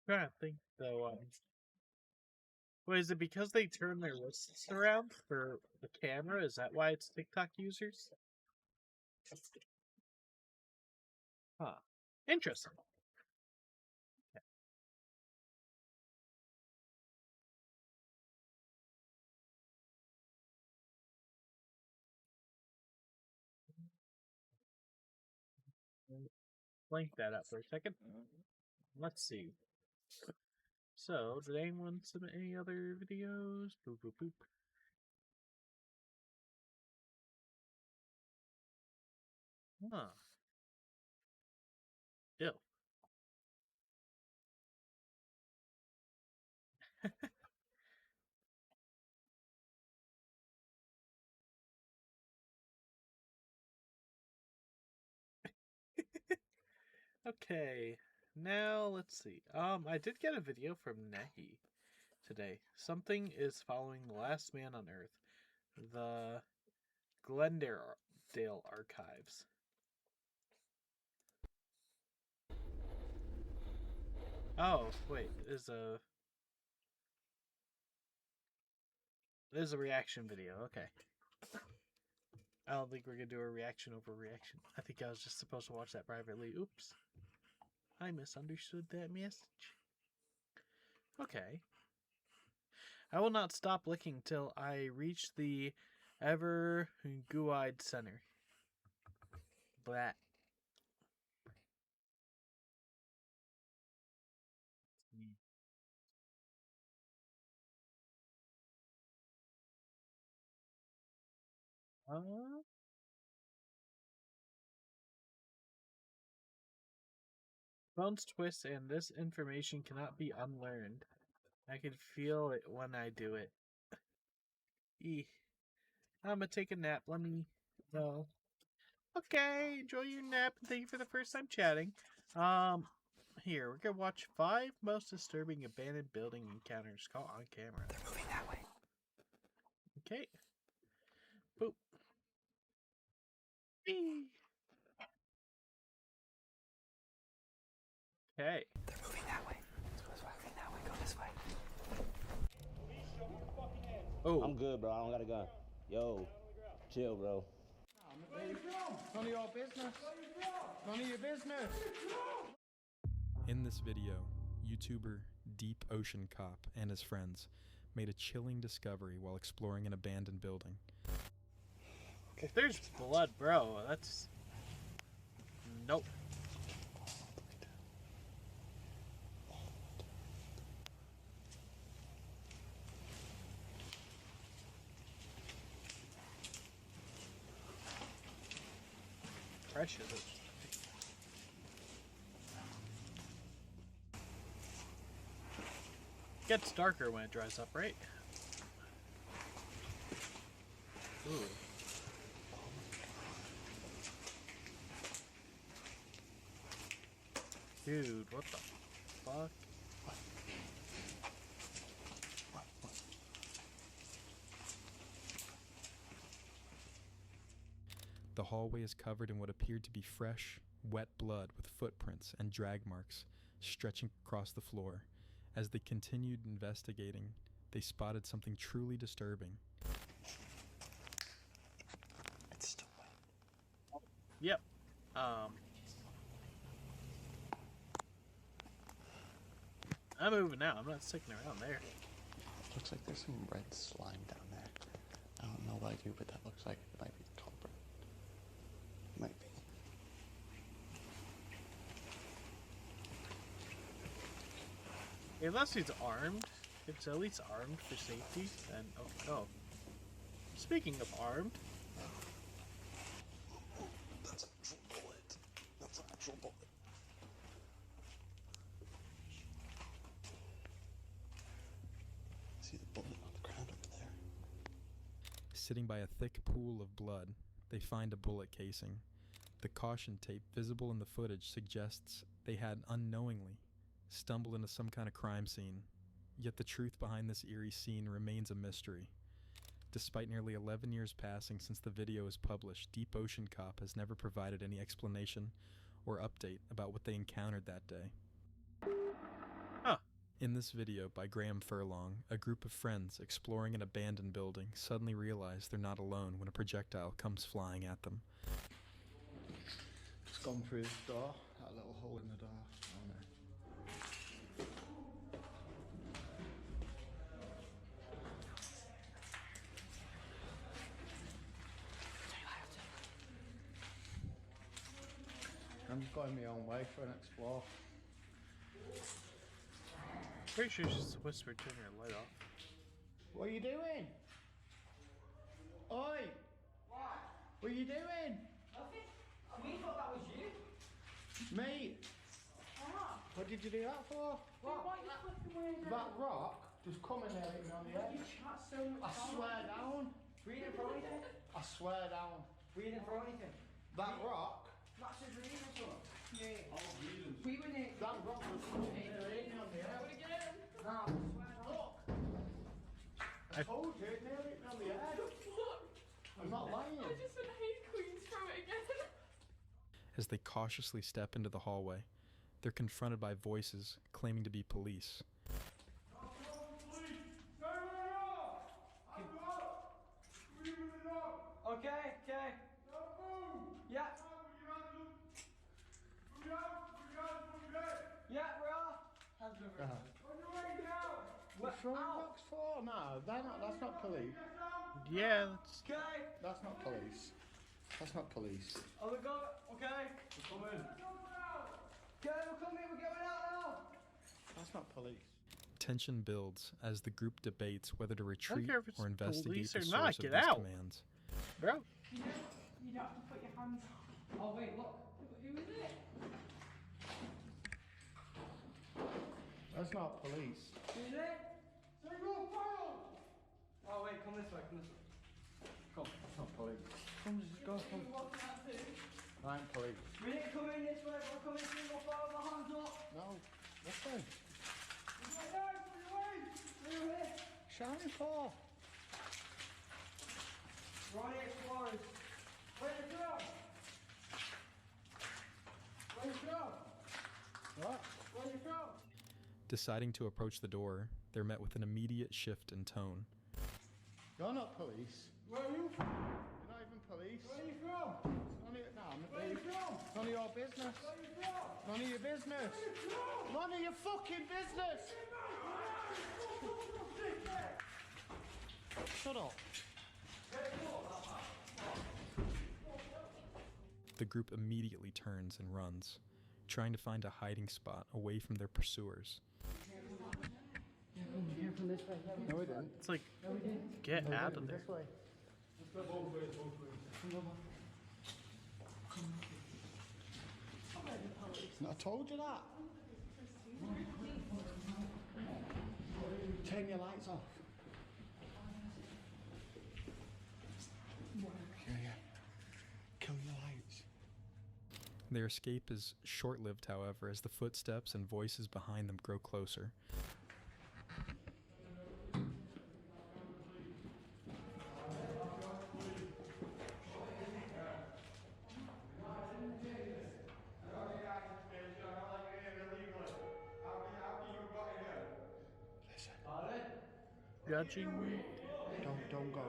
Trying to think though. Wait, is it because they turn their wrists around for the camera? Is that why it's TikTok users? Huh. Interesting. Blank that up for a second. Let's see. So, did anyone submit any other videos? Boop, boop, boop. Huh. Ew. Okay. Now, let's see. I did get a video from Nehi today. Something is following the last man on Earth. The Glendale Archives. Oh, wait, there's a reaction video, okay. I don't think we're gonna do a reaction over reaction. I think I was just supposed to watch that privately. Oops. I misunderstood that message. Okay. I will not stop licking till I reach the ever goo-eyed center. Blah. Bones twist and this information cannot be unlearned. I can feel it when I do it. I'm gonna take a nap. Let me know. Okay, enjoy your nap and thank you for the first time chatting. Here, we're gonna watch 5 most disturbing abandoned building encounters caught on camera. They're moving that way. Okay. Boop. Whee. Okay. They're moving that way. Let's go this way. Moving that way. Go this way. Oh. I'm good, bro. I don't got a gun. Yo, chill, bro. None of your business. None of your business. In this video, YouTuber Deep Ocean Cop and his friends made a chilling discovery while exploring an abandoned building. If there's blood, bro, that's... Nope. Precious. Gets darker when it dries up, right? Ooh. Dude, what the fuck? The hallway is covered in what appeared to be fresh, wet blood with footprints and drag marks stretching across the floor. As they continued investigating, they spotted something truly disturbing. It's still wet. Yep. I'm moving now. I'm not sticking around there. Looks like there's some red slime down there. I don't know what I do, but that looks like it might be the culprit. Might be. Unless he's armed. If it's at least armed for safety, then oh. Speaking of armed. That's an actual bullet. That's an actual bullet. See the bullet on the ground over there? Sitting by a thick pool of blood, they find a bullet casing. The caution tape visible in the footage suggests they had unknowingly stumbled into some kind of crime scene. Yet the truth behind this eerie scene remains a mystery. Despite nearly 11 years passing since the video was published, Deep Ocean Cop has never provided any explanation or update about what they encountered that day. In this video by Graham Furlong, a group of friends exploring an abandoned building suddenly realize they're not alone when a projectile comes flying at them. It's gone through the door, that little hole in the door. Oh no. I'm just going my own way for an explore. Pretty sure she just whispered, turn your light off. What are you doing? Oi! What? What are you doing? Nothing. We thought that was you. Mate! What did you do that for? What? Why are you flipping weird? That rock just come in there hitting me on the head. You chat so much. I swear down. We didn't throw anything. I swear down. We didn't throw anything. That rock. That's just reading or something. Yeah. We were in. That rock was hitting me on the head. No. Look. I told you, it nearly hit me on the head. I'm not lying. I just said, hey, Queens, throw it again. As they cautiously step into the hallway, they're confronted by voices claiming to be police. Okay, okay. Yeah. Yeah, we are. Hands over. What's wrong rocks for? No, that's not police. Yeah, that's not police. That's not police. Oh, we got it. Okay. We're coming. Okay, we're coming. We're going out now. That's not police. Tension builds as the group debates whether to retreat care if it's or investigate police the or source not. of Get these out. commands. Bro. You don't have to put your hands on. Oh, wait, look. Who is it? That's not police. Who is it? Single file. Oh, wait, come this way, come this way. Come. That's not police. Come, just go. Come. I ain't police. We didn't come in this way, we're coming single file, my hands up. No. This way. Shiny Paw. Ronnie Explorers. Where's the drum? Where's the drum? What? Where's the drum? Deciding to approach the door, they're met with an immediate shift in tone. You're not police. Where are you? You're not even police. Where are you from? Where are you from? None of your business. Where are you from? None of your business. None of your fucking business. Shut up. The group immediately turns and runs, trying to find a hiding spot away from their pursuers. No, we didn't. It's like, get out of there. This way. I told you that. Turn your lights off. Yeah. Kill your lights. Their escape is short-lived, however, as the footsteps and voices behind them grow closer. Judging me? Don't go.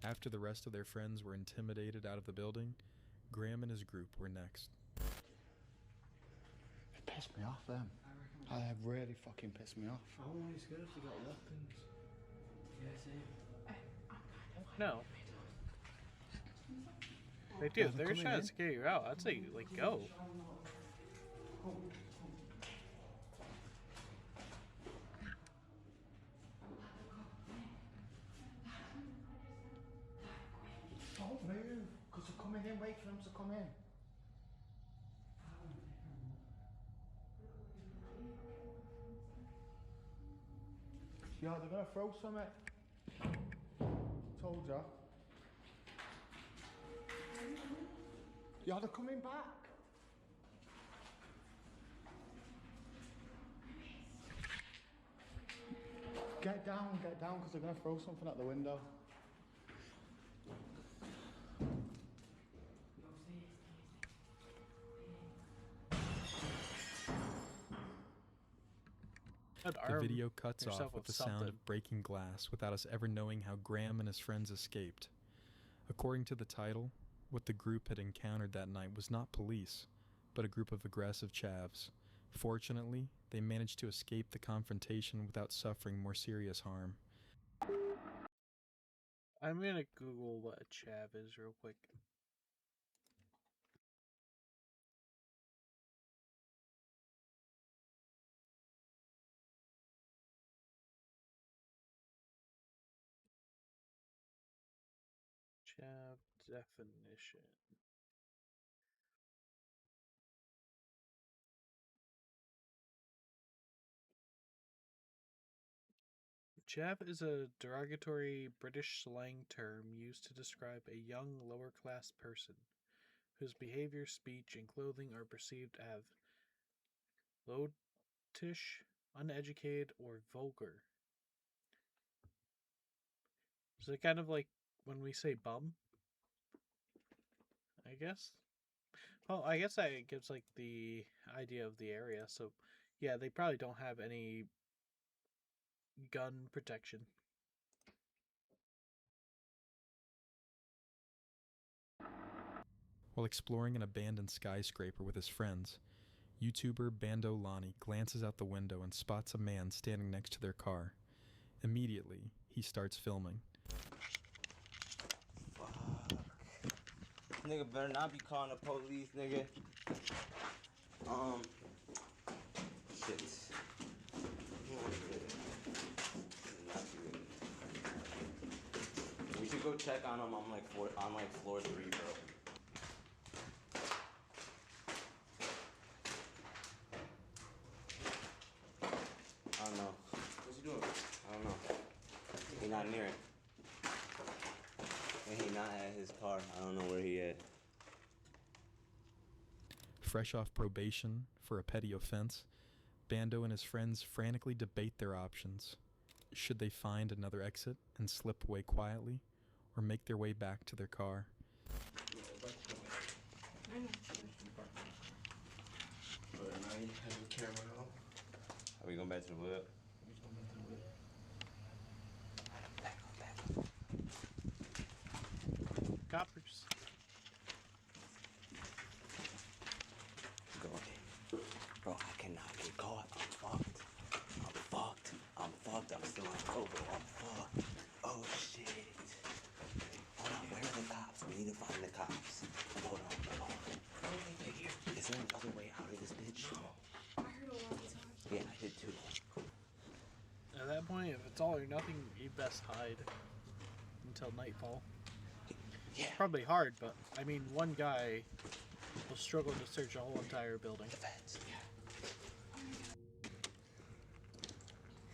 After the rest of their friends were intimidated out of the building, Graham and his group were next. It pissed me off, them. I have really fucking pissed me off. How are you scared if they got weapons? No. They do. They're coming trying in. to scare you out. I'd say, like, go. coming in, wait for them to come in. Yeah, they're gonna throw something. Told ya. Yeah, they're coming back. Get down, because they're gonna throw something out the window. The video cuts off with the sound of breaking glass without us ever knowing how Graham and his friends escaped. According to the title, what the group had encountered that night was not police, but a group of aggressive chavs. Fortunately, they managed to escape the confrontation without suffering more serious harm. I'm gonna Google what a chav is real quick. Chav definition. Chav is a derogatory British slang term used to describe a young lower-class person whose behavior, speech, and clothing are perceived as loutish, uneducated, or vulgar. Is it kind of like when we say bum? I guess? Well, I guess that gives like the idea of the area, so yeah, they probably don't have any gun protection. While exploring an abandoned skyscraper with his friends, YouTuber Bando Lonnie glances out the window and spots a man standing next to their car. Immediately, he starts filming. Fuck. Nigga better not be calling the police, nigga. Shit. We should go check on him on like floor 3, bro. I don't know. What's he doing? I don't know. He not near it. And he not at his car. I don't know where he at. Fresh off probation for a petty offense, Bando and his friends frantically debate their options. Should they find another exit and slip away quietly, or make their way back to their car? Are we going back to the whip? Coppers. Go ahead. Bro, I cannot get caught. I'm fucked. I'm still on Kobo. I'm fucked. Oh, shit. Hold on, where are the cops? We need to find the cops. Hold on. Is there another way out of this bitch? I heard a walkie-talkie. Yeah, I did too. At that point, if it's all or nothing, you best hide until nightfall. Yeah. It's probably hard, but I mean, one guy will struggle to search a whole entire building. Defense, yeah.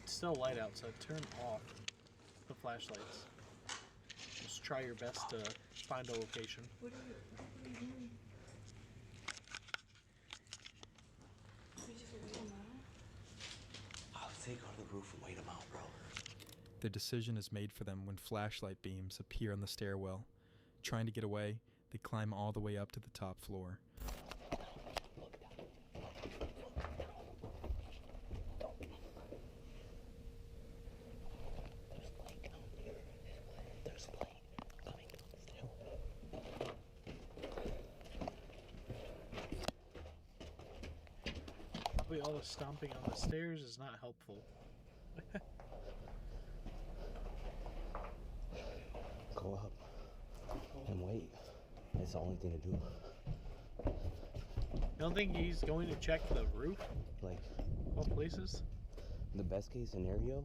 It's still light outside. Turn off the flashlights. Just try your best to find a location. What are you doing? We just wait him out? I'll take on the roof and wait him out, bro. Their decision is made for them when flashlight beams appear on the stairwell. Trying to get away, they climb all the way up to the top floor. Probably all the stomping on the stairs is not helpful. Go up and wait. It's the only thing to do. You don't think he's going to check the roof? Like, all places? The best case scenario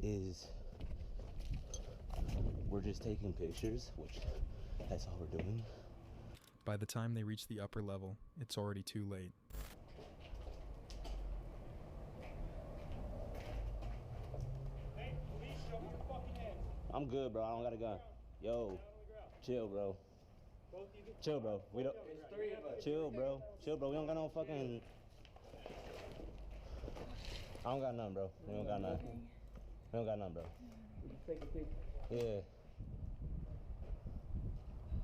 is we're just taking pictures, which That's all we're doing. By the time they reach the upper level, it's already too late. I'm good, bro. I don't got a gun. Yo, chill, bro. Chill, bro. We don't. Chill, bro. Chill, bro. We don't got no fucking. I don't got none, bro. We don't got none. We don't got none, bro. Yeah.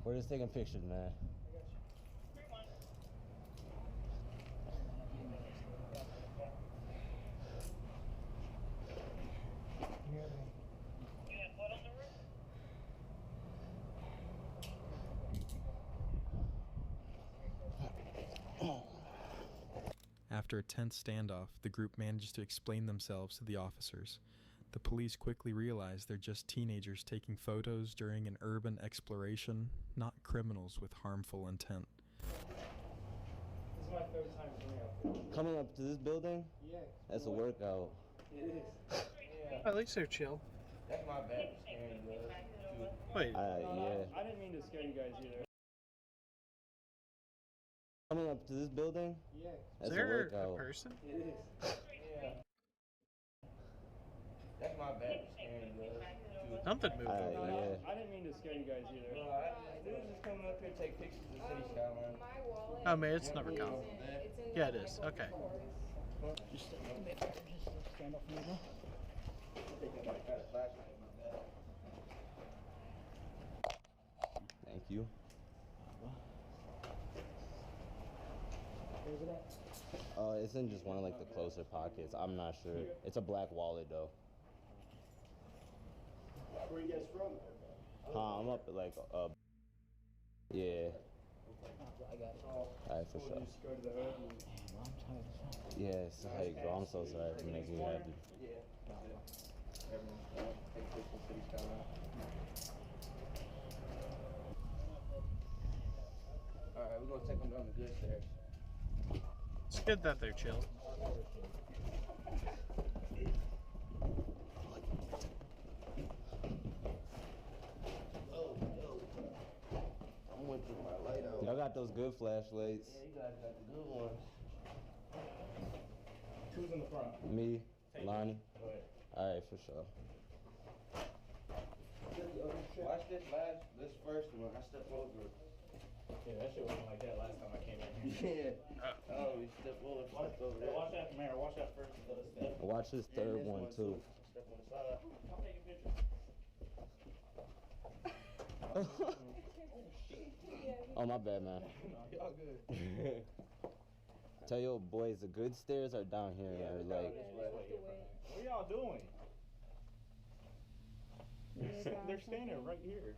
We're just taking pictures, man. After a tense standoff, the group manages to explain themselves to the officers. The police quickly realize they're just teenagers taking photos during an urban exploration, not criminals with harmful intent. This is my third time coming up here. Coming up to this building? Yeah. That's a workout. It is. Yeah. At least they're chill. That's my bad for scaring you guys. Wait. Yeah. I didn't mean to scare you guys either. Coming up to this building? Yeah. That's Is there a workout. a person? It is. Yeah. That's my bad for scaring you guys. Something moved over there. Yeah. I didn't mean to scare you guys either. We were just coming up here to take pictures of the city skyline. Oh man, it's never come. Yeah, it is. Okay. Just stand up from here. Thank you. Where's it at? It's in just one of like the closer pockets. I'm not sure. It's a black wallet though. Where are you guys from? I'm up at like yeah. I got it. Alright, for sure. Just go to the hood and... Damn, I'm tired as fuck. Yeah, it's like, bro, I'm so sorry for making you happy. Yeah. Everyone's take pictures of city skyline. Alright, we're gonna take them down the good stairs. It's good that they're chill. Y'all got those good flashlights. Yeah, you guys got the good ones. Who's in the front? Me, Lonnie. Go ahead. Alright, for sure. Watch this first one. I stepped over. Yeah, that shit wasn't like that last time I came in here. Yeah. Oh, we stepped over that. Watch that, Mara. Watch that first step. Watch this third And this one too. Step on the side. I'm taking pictures. Oh, my bad, man. Y'all good. Tell your boys the good stairs are down here. Or like, What are y'all doing? They're standing right here.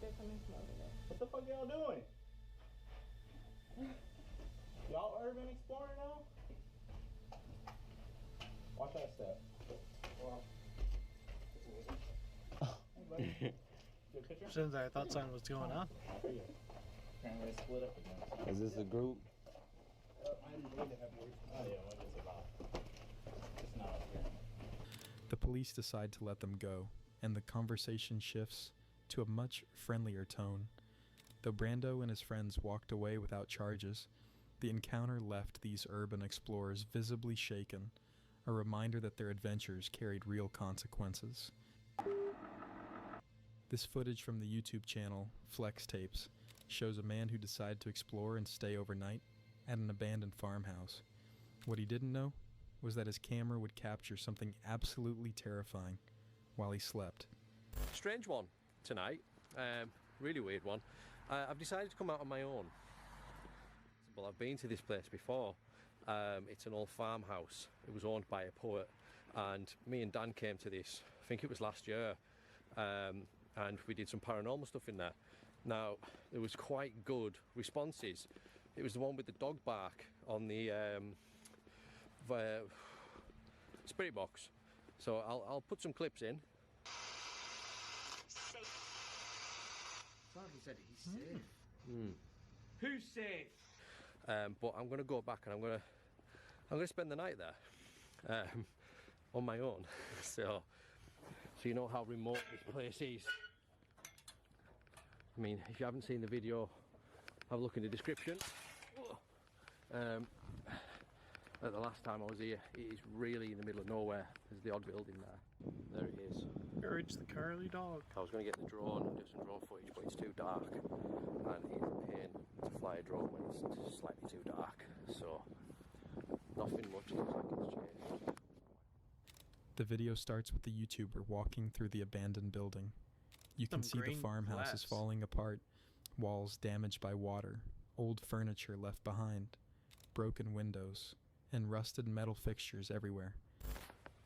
They're coming from over there. What the fuck y'all doing? Y'all urban explorer now? Watch that step. Well, Since I thought something was going on. Apparently it's split up again. is this a group? Oh yeah, what it's about. It's not up here. The police decide to let them go, and the conversation shifts to a much friendlier tone. Though Brando and his friends walked away without charges, the encounter left these urban explorers visibly shaken, a reminder that their adventures carried real consequences. This footage from the YouTube channel, Flex Tapes, shows a man who decided to explore and stay overnight at an abandoned farmhouse. What he didn't know was that his camera would capture something absolutely terrifying while he slept. Strange one tonight, really weird one. I've decided to come out on my own. Well, I've been to this place before. It's an old farmhouse. It was owned by a poet, and me and Dan came to this, I think it was last year, and we did some paranormal stuff in there. Now, there was quite good responses. It was the one with the dog bark on the spirit box. So I'll put some clips in. He said he's safe. Who's safe? But I'm going to go back and I'm going to spend the night there on my own. So so you know how remote this place is. I mean, if you haven't seen the video, have a look in the description. At the last time I was here, it is really in the middle of nowhere. There's the odd building there. There it is. Courage the Carly dog. I was going to get the drone and do some drone footage, but it's too dark, and it's a pain to fly a drone when it's slightly too dark. So nothing much looks like it's changed. The video starts with the YouTuber walking through the abandoned building. You can see the farmhouses falling apart, walls damaged by water, old furniture left behind, broken windows, and rusted metal fixtures everywhere.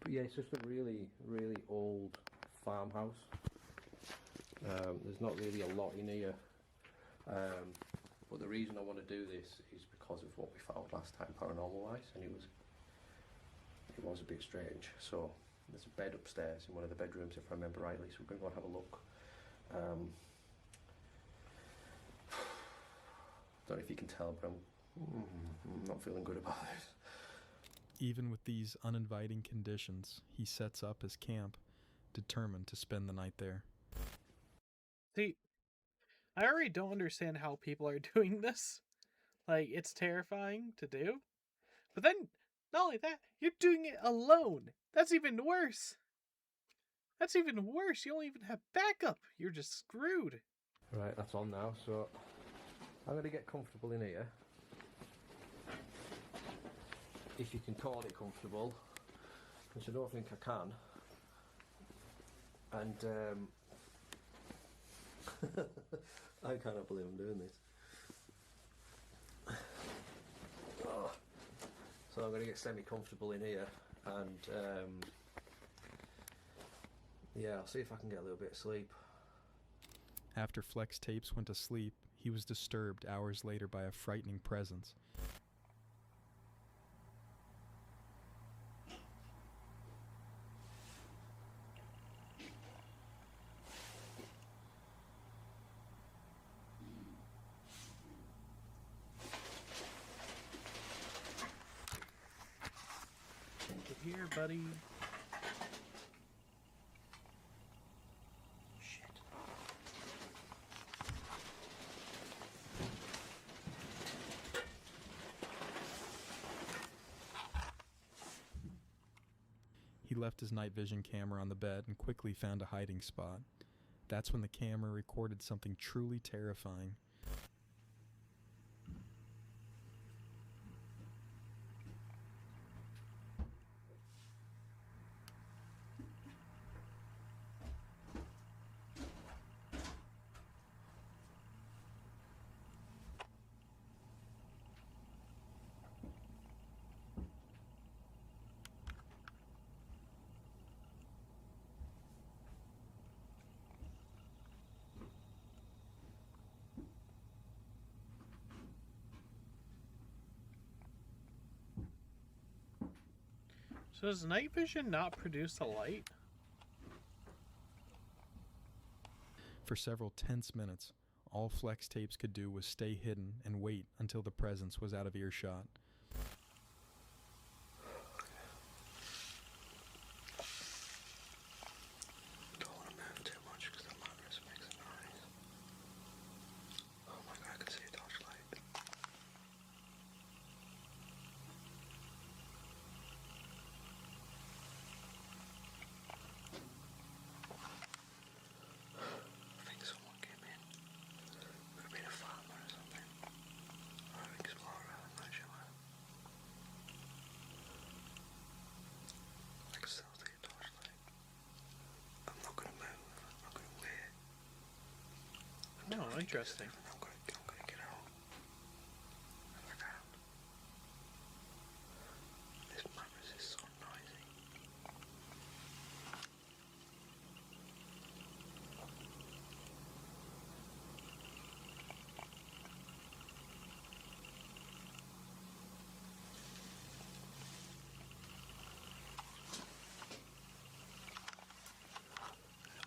But yeah, it's just a really, really old farmhouse. There's not really a lot in here. But the reason I want to do this is because of what we found last time paranormal-wise, and it was a bit strange. So there's a bed upstairs in one of the bedrooms, if I remember rightly, so we're going to go and have a look. Don't know if you can tell, but I'm not feeling good about this. Even with these uninviting conditions, he sets up his camp, determined to spend the night there. See, I already don't understand how people are doing this. Like, it's terrifying to do. But then, not only that, you're doing it alone. That's even worse. That's even worse. You don't even have backup. You're just screwed. Right, that's on now, so I'm going to get comfortable in here. If you can call it comfortable, which I don't think I can. And I cannot believe I'm doing this. Oh. So I'm going to get semi-comfortable in here, and yeah, I'll see if I can get a little bit of sleep. After Flex Tapes went to sleep, he was disturbed hours later by a frightening presence. Get here, buddy. He left his night vision camera on the bed and quickly found a hiding spot. That's when the camera recorded something truly terrifying. So does night vision not produce a light? For several tense minutes, all Flex Tapes could do was stay hidden and wait until the presence was out of earshot. Don't want to move too much because the mattress makes a noise. Oh my god, I can see a torchlight. I think someone came in. Could have been a farmer or something. Or an explorer, I'm not sure. I can still see a torchlight. I'm not gonna move. I'm not gonna wait. Oh, interesting. I'm gonna get out. If I can. This mattress is so noisy.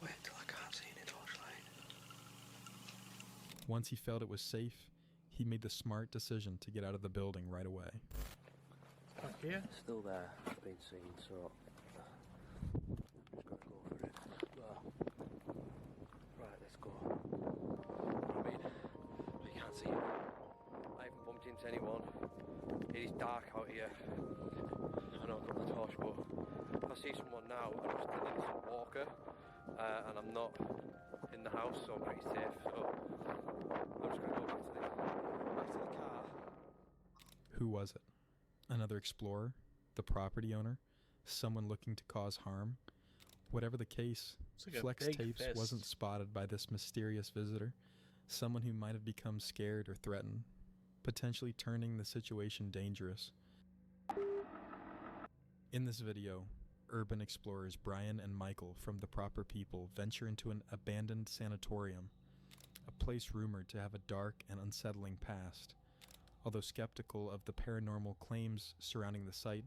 Wait till I can't see any torchlight. Once he felt it was safe, he made the smart decision to get out of the building right away. Fuck yeah. It's still there, it's been seen, so just got to go for it. can't see anyone. I haven't bumped into anyone. It is dark out here. I know I've got my torch, but if I see someone now, I'm just an innocent walker, and I'm not in the house, so I'm pretty safe. So I'm just gonna go back to the car. Who was it? Another explorer? The property owner? Someone looking to cause harm? Whatever the case, It's like a Flex big Tapes fist. wasn't spotted by this mysterious visitor, someone who might have become scared or threatened, potentially turning the situation dangerous. In this video, urban explorers Brian and Michael from The Proper People venture into an abandoned sanatorium, a place rumored to have a dark and unsettling past. Although skeptical of the paranormal claims surrounding the site,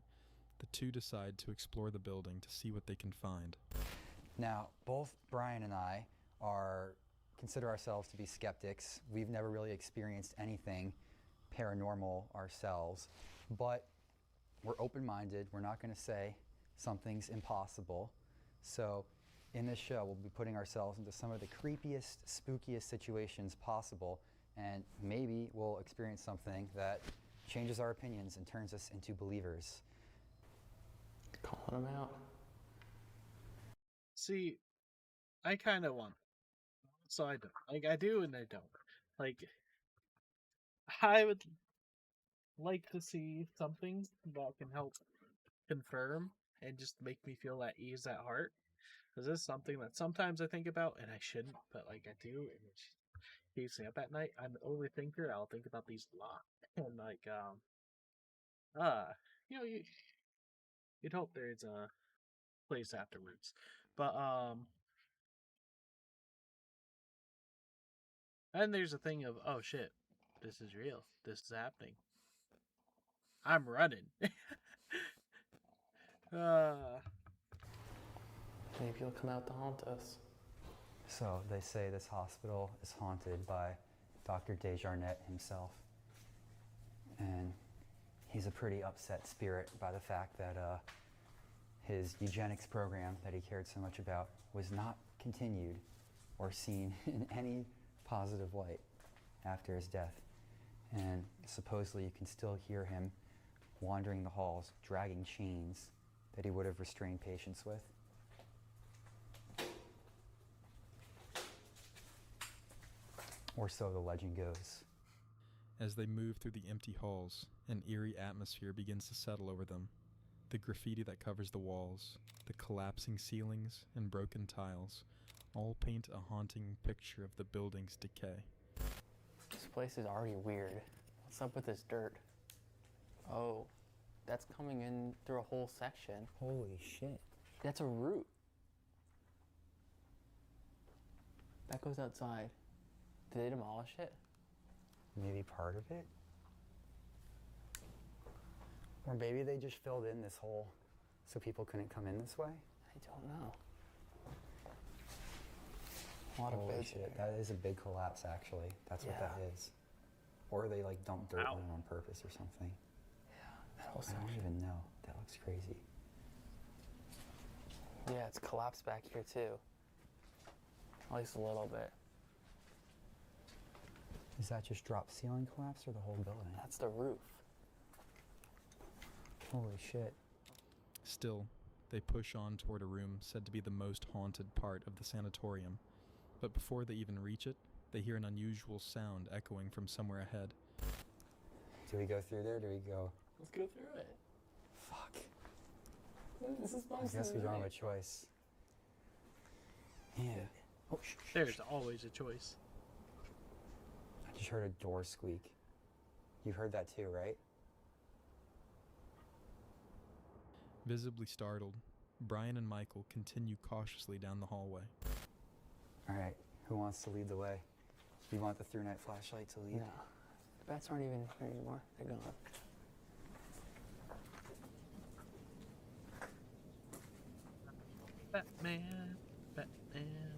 the two decide to explore the building to see what they can find. Now, both Brian and I consider ourselves to be skeptics. We've never really experienced anything paranormal ourselves, but we're open-minded. We're not going to say something's impossible. So in this show, we'll be putting ourselves into some of the creepiest, spookiest situations possible, and maybe we'll experience something that changes our opinions and turns us into believers. Calling him out. See, I kind of want. So I don't. Like, I do and I don't. Like, I would like to see something that can help confirm and just make me feel at ease at heart. Because this is something that sometimes I think about and I shouldn't, but like I do, and it keeps me up at night. I'm an overthinker. I'll think about these a lot. And like, you know, you'd hope there's a place afterwards. But, and there's a thing of, oh shit, this is real. This is happening. I'm running. Maybe he'll come out to haunt us. So they say this hospital is haunted by Dr. Desjarnais himself. And he's a pretty upset spirit by the fact that his eugenics program that he cared so much about was not continued or seen in any positive light after his death. And supposedly you can still hear him wandering the halls, dragging chains that he would have restrained patients with. Or so the legend goes. As they move through the empty halls, an eerie atmosphere begins to settle over them. The graffiti that covers the walls, the collapsing ceilings, and broken tiles all paint a haunting picture of the building's decay. This place is already weird. What's up with this dirt? Oh, that's coming in through a whole section. Holy shit. That's a root. That goes outside. Did they demolish it? Maybe part of it? Or maybe they just filled in this hole so people couldn't come in this way? I don't know. A lot of Holy beds shit, there. that is a big collapse actually. That's what that is. Or they like dumped dirt on it on purpose or something. That whole I don't section. even know. That looks crazy. Yeah, it's collapsed back here too. At least a little bit. Is that just drop ceiling collapse or the whole building? That's the roof. Holy shit. Still, they push on toward a room said to be the most haunted part of the sanatorium. But before they even reach it, they hear an unusual sound echoing from somewhere ahead. Do we go through there? Do we go? Let's go through it. Fuck. This is I guess we don't have a choice. Yeah. Oh, There's always a choice. I just heard a door squeak. You heard that too, right? Visibly startled, Brian and Michael continue cautiously down the hallway. All right, who wants to lead the way? You want the through-night flashlight to lead? No. The bats aren't even here anymore. They're gone. Batman, Batman.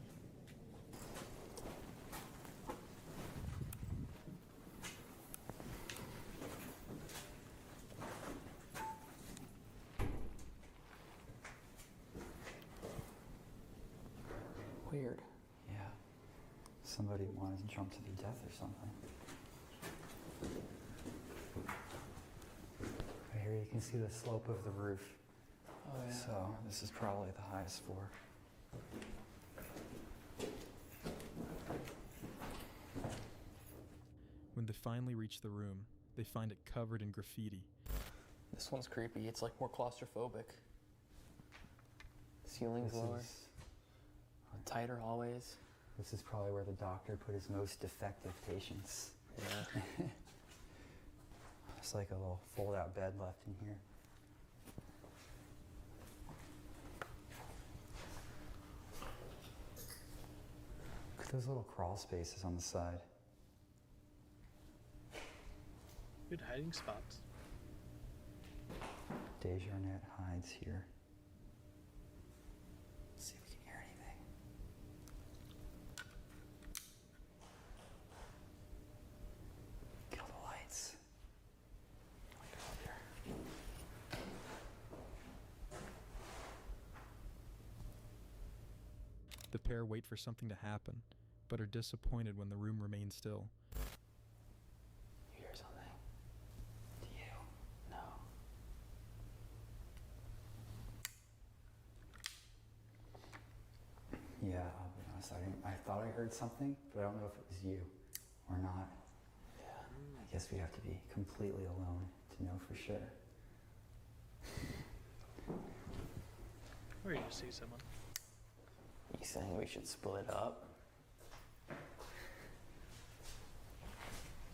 Weird. Yeah. Somebody wanted to jump to their death or something. Right here you can see the slope of the roof. Oh, yeah. So this is probably the highest floor. When they finally reach the room, they find it covered in graffiti. This one's creepy. It's like more claustrophobic. Ceilings This lower. is- Tighter hallways. This is probably where the doctor put his most defective patients. Yeah. It's like a little fold-out bed left in here. Look at those little crawl spaces on the side. Good hiding spots. Desjardins hides here. Let's see if we can hear anything. Kill the lights. Light it up here. The pair wait for something to happen, but are disappointed when the room remains still. You hear something? Do you? No. Yeah, I'll be honest. I thought I heard something, but I don't know if it was you or not. Yeah. I guess we have to be completely alone to know for sure. Or you just see someone. You saying we should split up?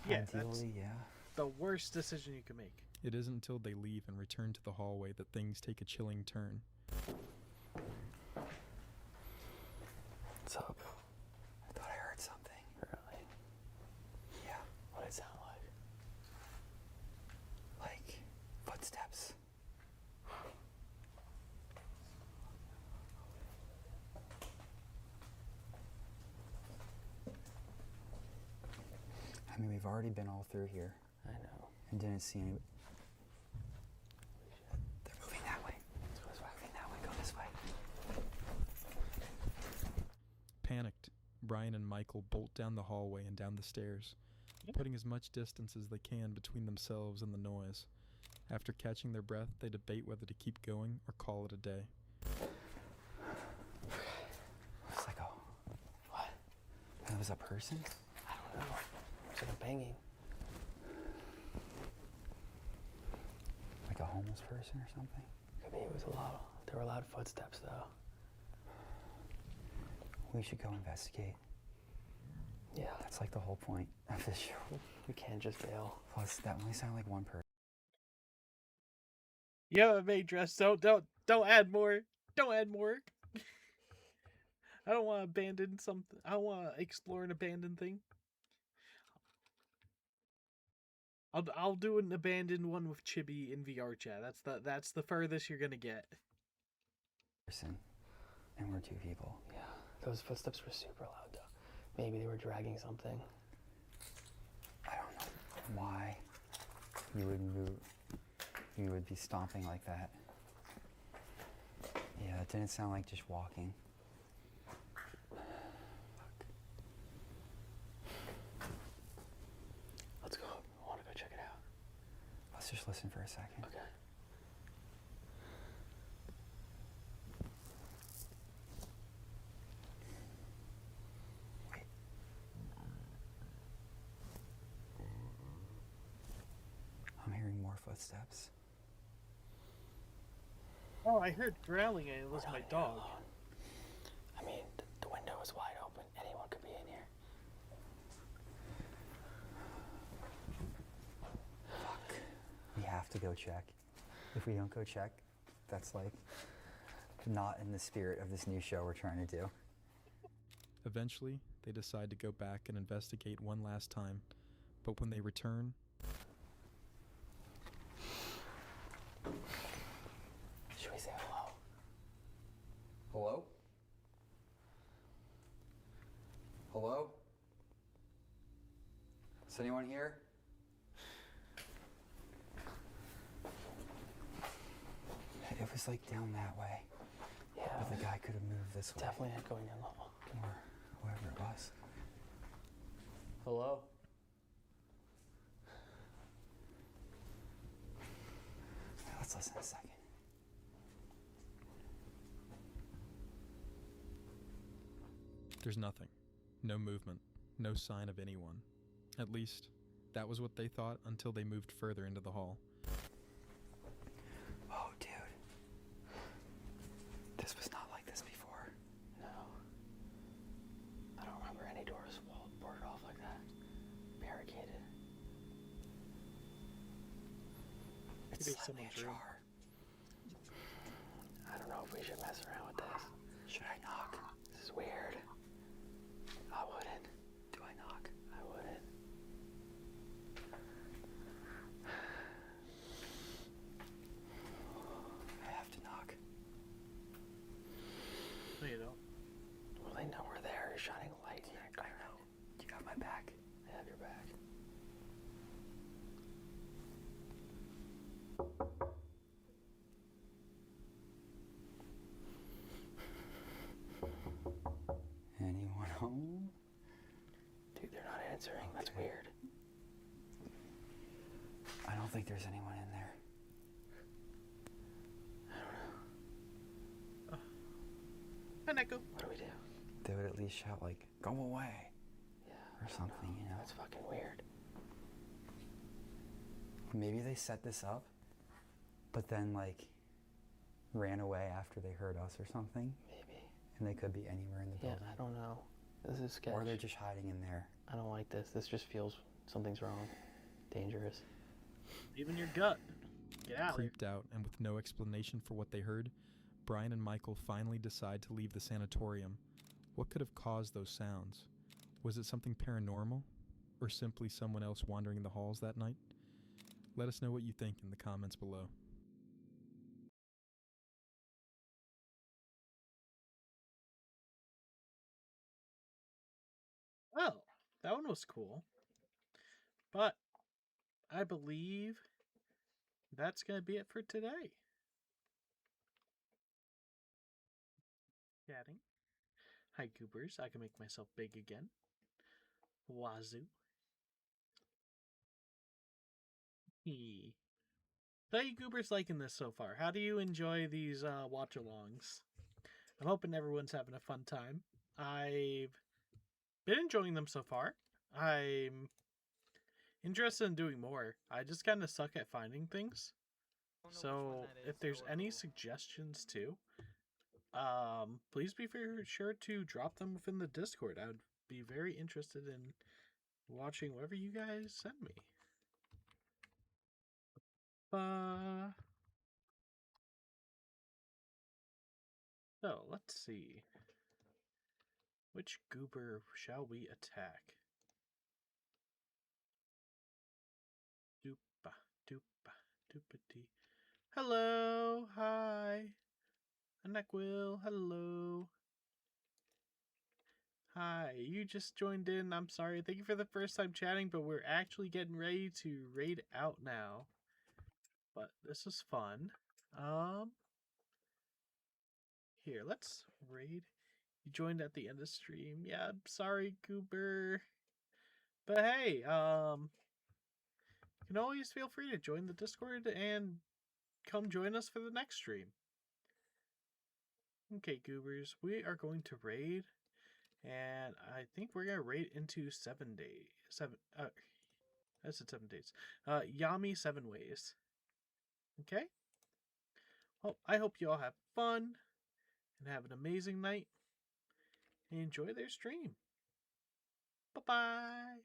Yeah, that's Ideally, yeah. the worst decision you can make. It isn't until they leave and return to the hallway that things take a chilling turn. What's up? I thought I heard something. Really? Yeah, What did it sound like? like footsteps. I mean, we've already been all through here I know. and didn't see any. They're moving that way. Moving that way. Go this way. Panicked, Brian and Michael bolt down the hallway and down the stairs, putting as much distance as they can between themselves and the noise. After catching their breath, they debate whether to keep going or call it a day. It's like a. What? That was a person? I don't know. It's like a banging. Like a homeless person or something? Could be. It was a lot. There were loud footsteps though. We should go investigate. Yeah. That's like the whole point of this show. We can't just bail. Plus, that only sounded like one person. You have a maid dress, so don't add more. Don't add more. I don't want to abandon something. I don't want to explore an abandoned thing. I'll do an abandoned one with Chibi in VR chat. That's the furthest you're gonna get. Person, and we're two people. Yeah. Those footsteps were super loud though. Maybe they were dragging something. I don't know why you would move. You would be stomping like that. Yeah, it didn't sound like just walking. Let's go. I want to go check it out. Let's just listen for a second. Okay. Wait. I'm hearing more footsteps. Oh, I heard growling and it was my dog. I mean, the window is wide open. Anyone could be in here. Fuck. We have to go check. If we don't go check, that's like not in the spirit of this new show we're trying to do. Eventually, they decide to go back and investigate one last time, but when they return, Should we say hello? Hello? Hello? Is anyone here? It was like down that way. Yeah. But the guy could have moved this way. Definitely not going down the hall. Or whoever it was. Hello? Let's listen a second. There's nothing. No movement. No sign of anyone. At least, that was what they thought until they moved further into the hall. Oh, dude. This was not like this before. No. I don't remember any doors boarded off like that. Barricaded. It's Maybe slightly someone's room. ajar. I don't know if we should mess around with this. Should I knock? This is weird. I wouldn't. Do I knock? I wouldn't. I have to knock. No, you don't. Well, they know we're there. You're shining a light. I know. You got my back. I have your back. Anyone home? Dude, they're not answering. That's weird. I don't think there's anyone in there. Hi, Neko. What do we do? They would at least shout like, "Go away," Yeah. or something, you know? That's fucking weird. Maybe they set this up, but then like ran away after they heard us or something. Maybe. And they could be anywhere in the Yeah, building. I don't know. This is sketch. Or they're just hiding in there. I don't like this. This just feels something's wrong. Dangerous. Even your gut. Get out. Creeped out and with no explanation for what they heard, Brian and Michael finally decide to leave the sanatorium. What could have caused those sounds? Was it something paranormal? Or simply someone else wandering the halls that night? Let us know what you think in the comments below. Well, that one was cool. But I believe that's going to be it for today. Chatting. Hi, goobers. I can make myself big again. Wazoo. How you goobers liking this so far? How do you enjoy these watch-alongs? I'm hoping everyone's having a fun time. I've been enjoying them so far. I'm interested in doing more. I just kind of suck at finding things. So if there's any suggestions too, please be sure to drop them within the Discord. I would be very interested in watching whatever you guys send me. So let's see. Which goober shall we attack? Doopa, doopa, doopity. Hello, hi. Anequil, hello. Hi, you just joined in. I'm sorry. Thank you for the first time chatting, but we're actually getting ready to raid out now. But this is fun. Here, let's raid. You joined at the end of stream. Yeah, I'm sorry, Goober. But hey, you can always feel free to join the Discord and come join us for the next stream. Okay, Goobers, we are going to raid, and I think we're gonna raid into 7 days. I said 7 days. Yami 7 ways. Okay. Well, I hope you all have fun and have an amazing night. And enjoy their stream. Bye-bye.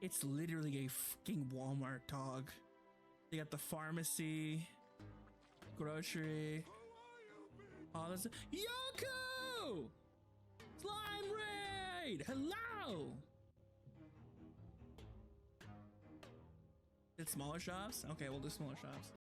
It's literally a fucking Walmart, dog. They got the pharmacy, grocery, all this. Yoko! Hello! Slime Raid! Hello! It's smaller shops? Okay, we'll do smaller shops.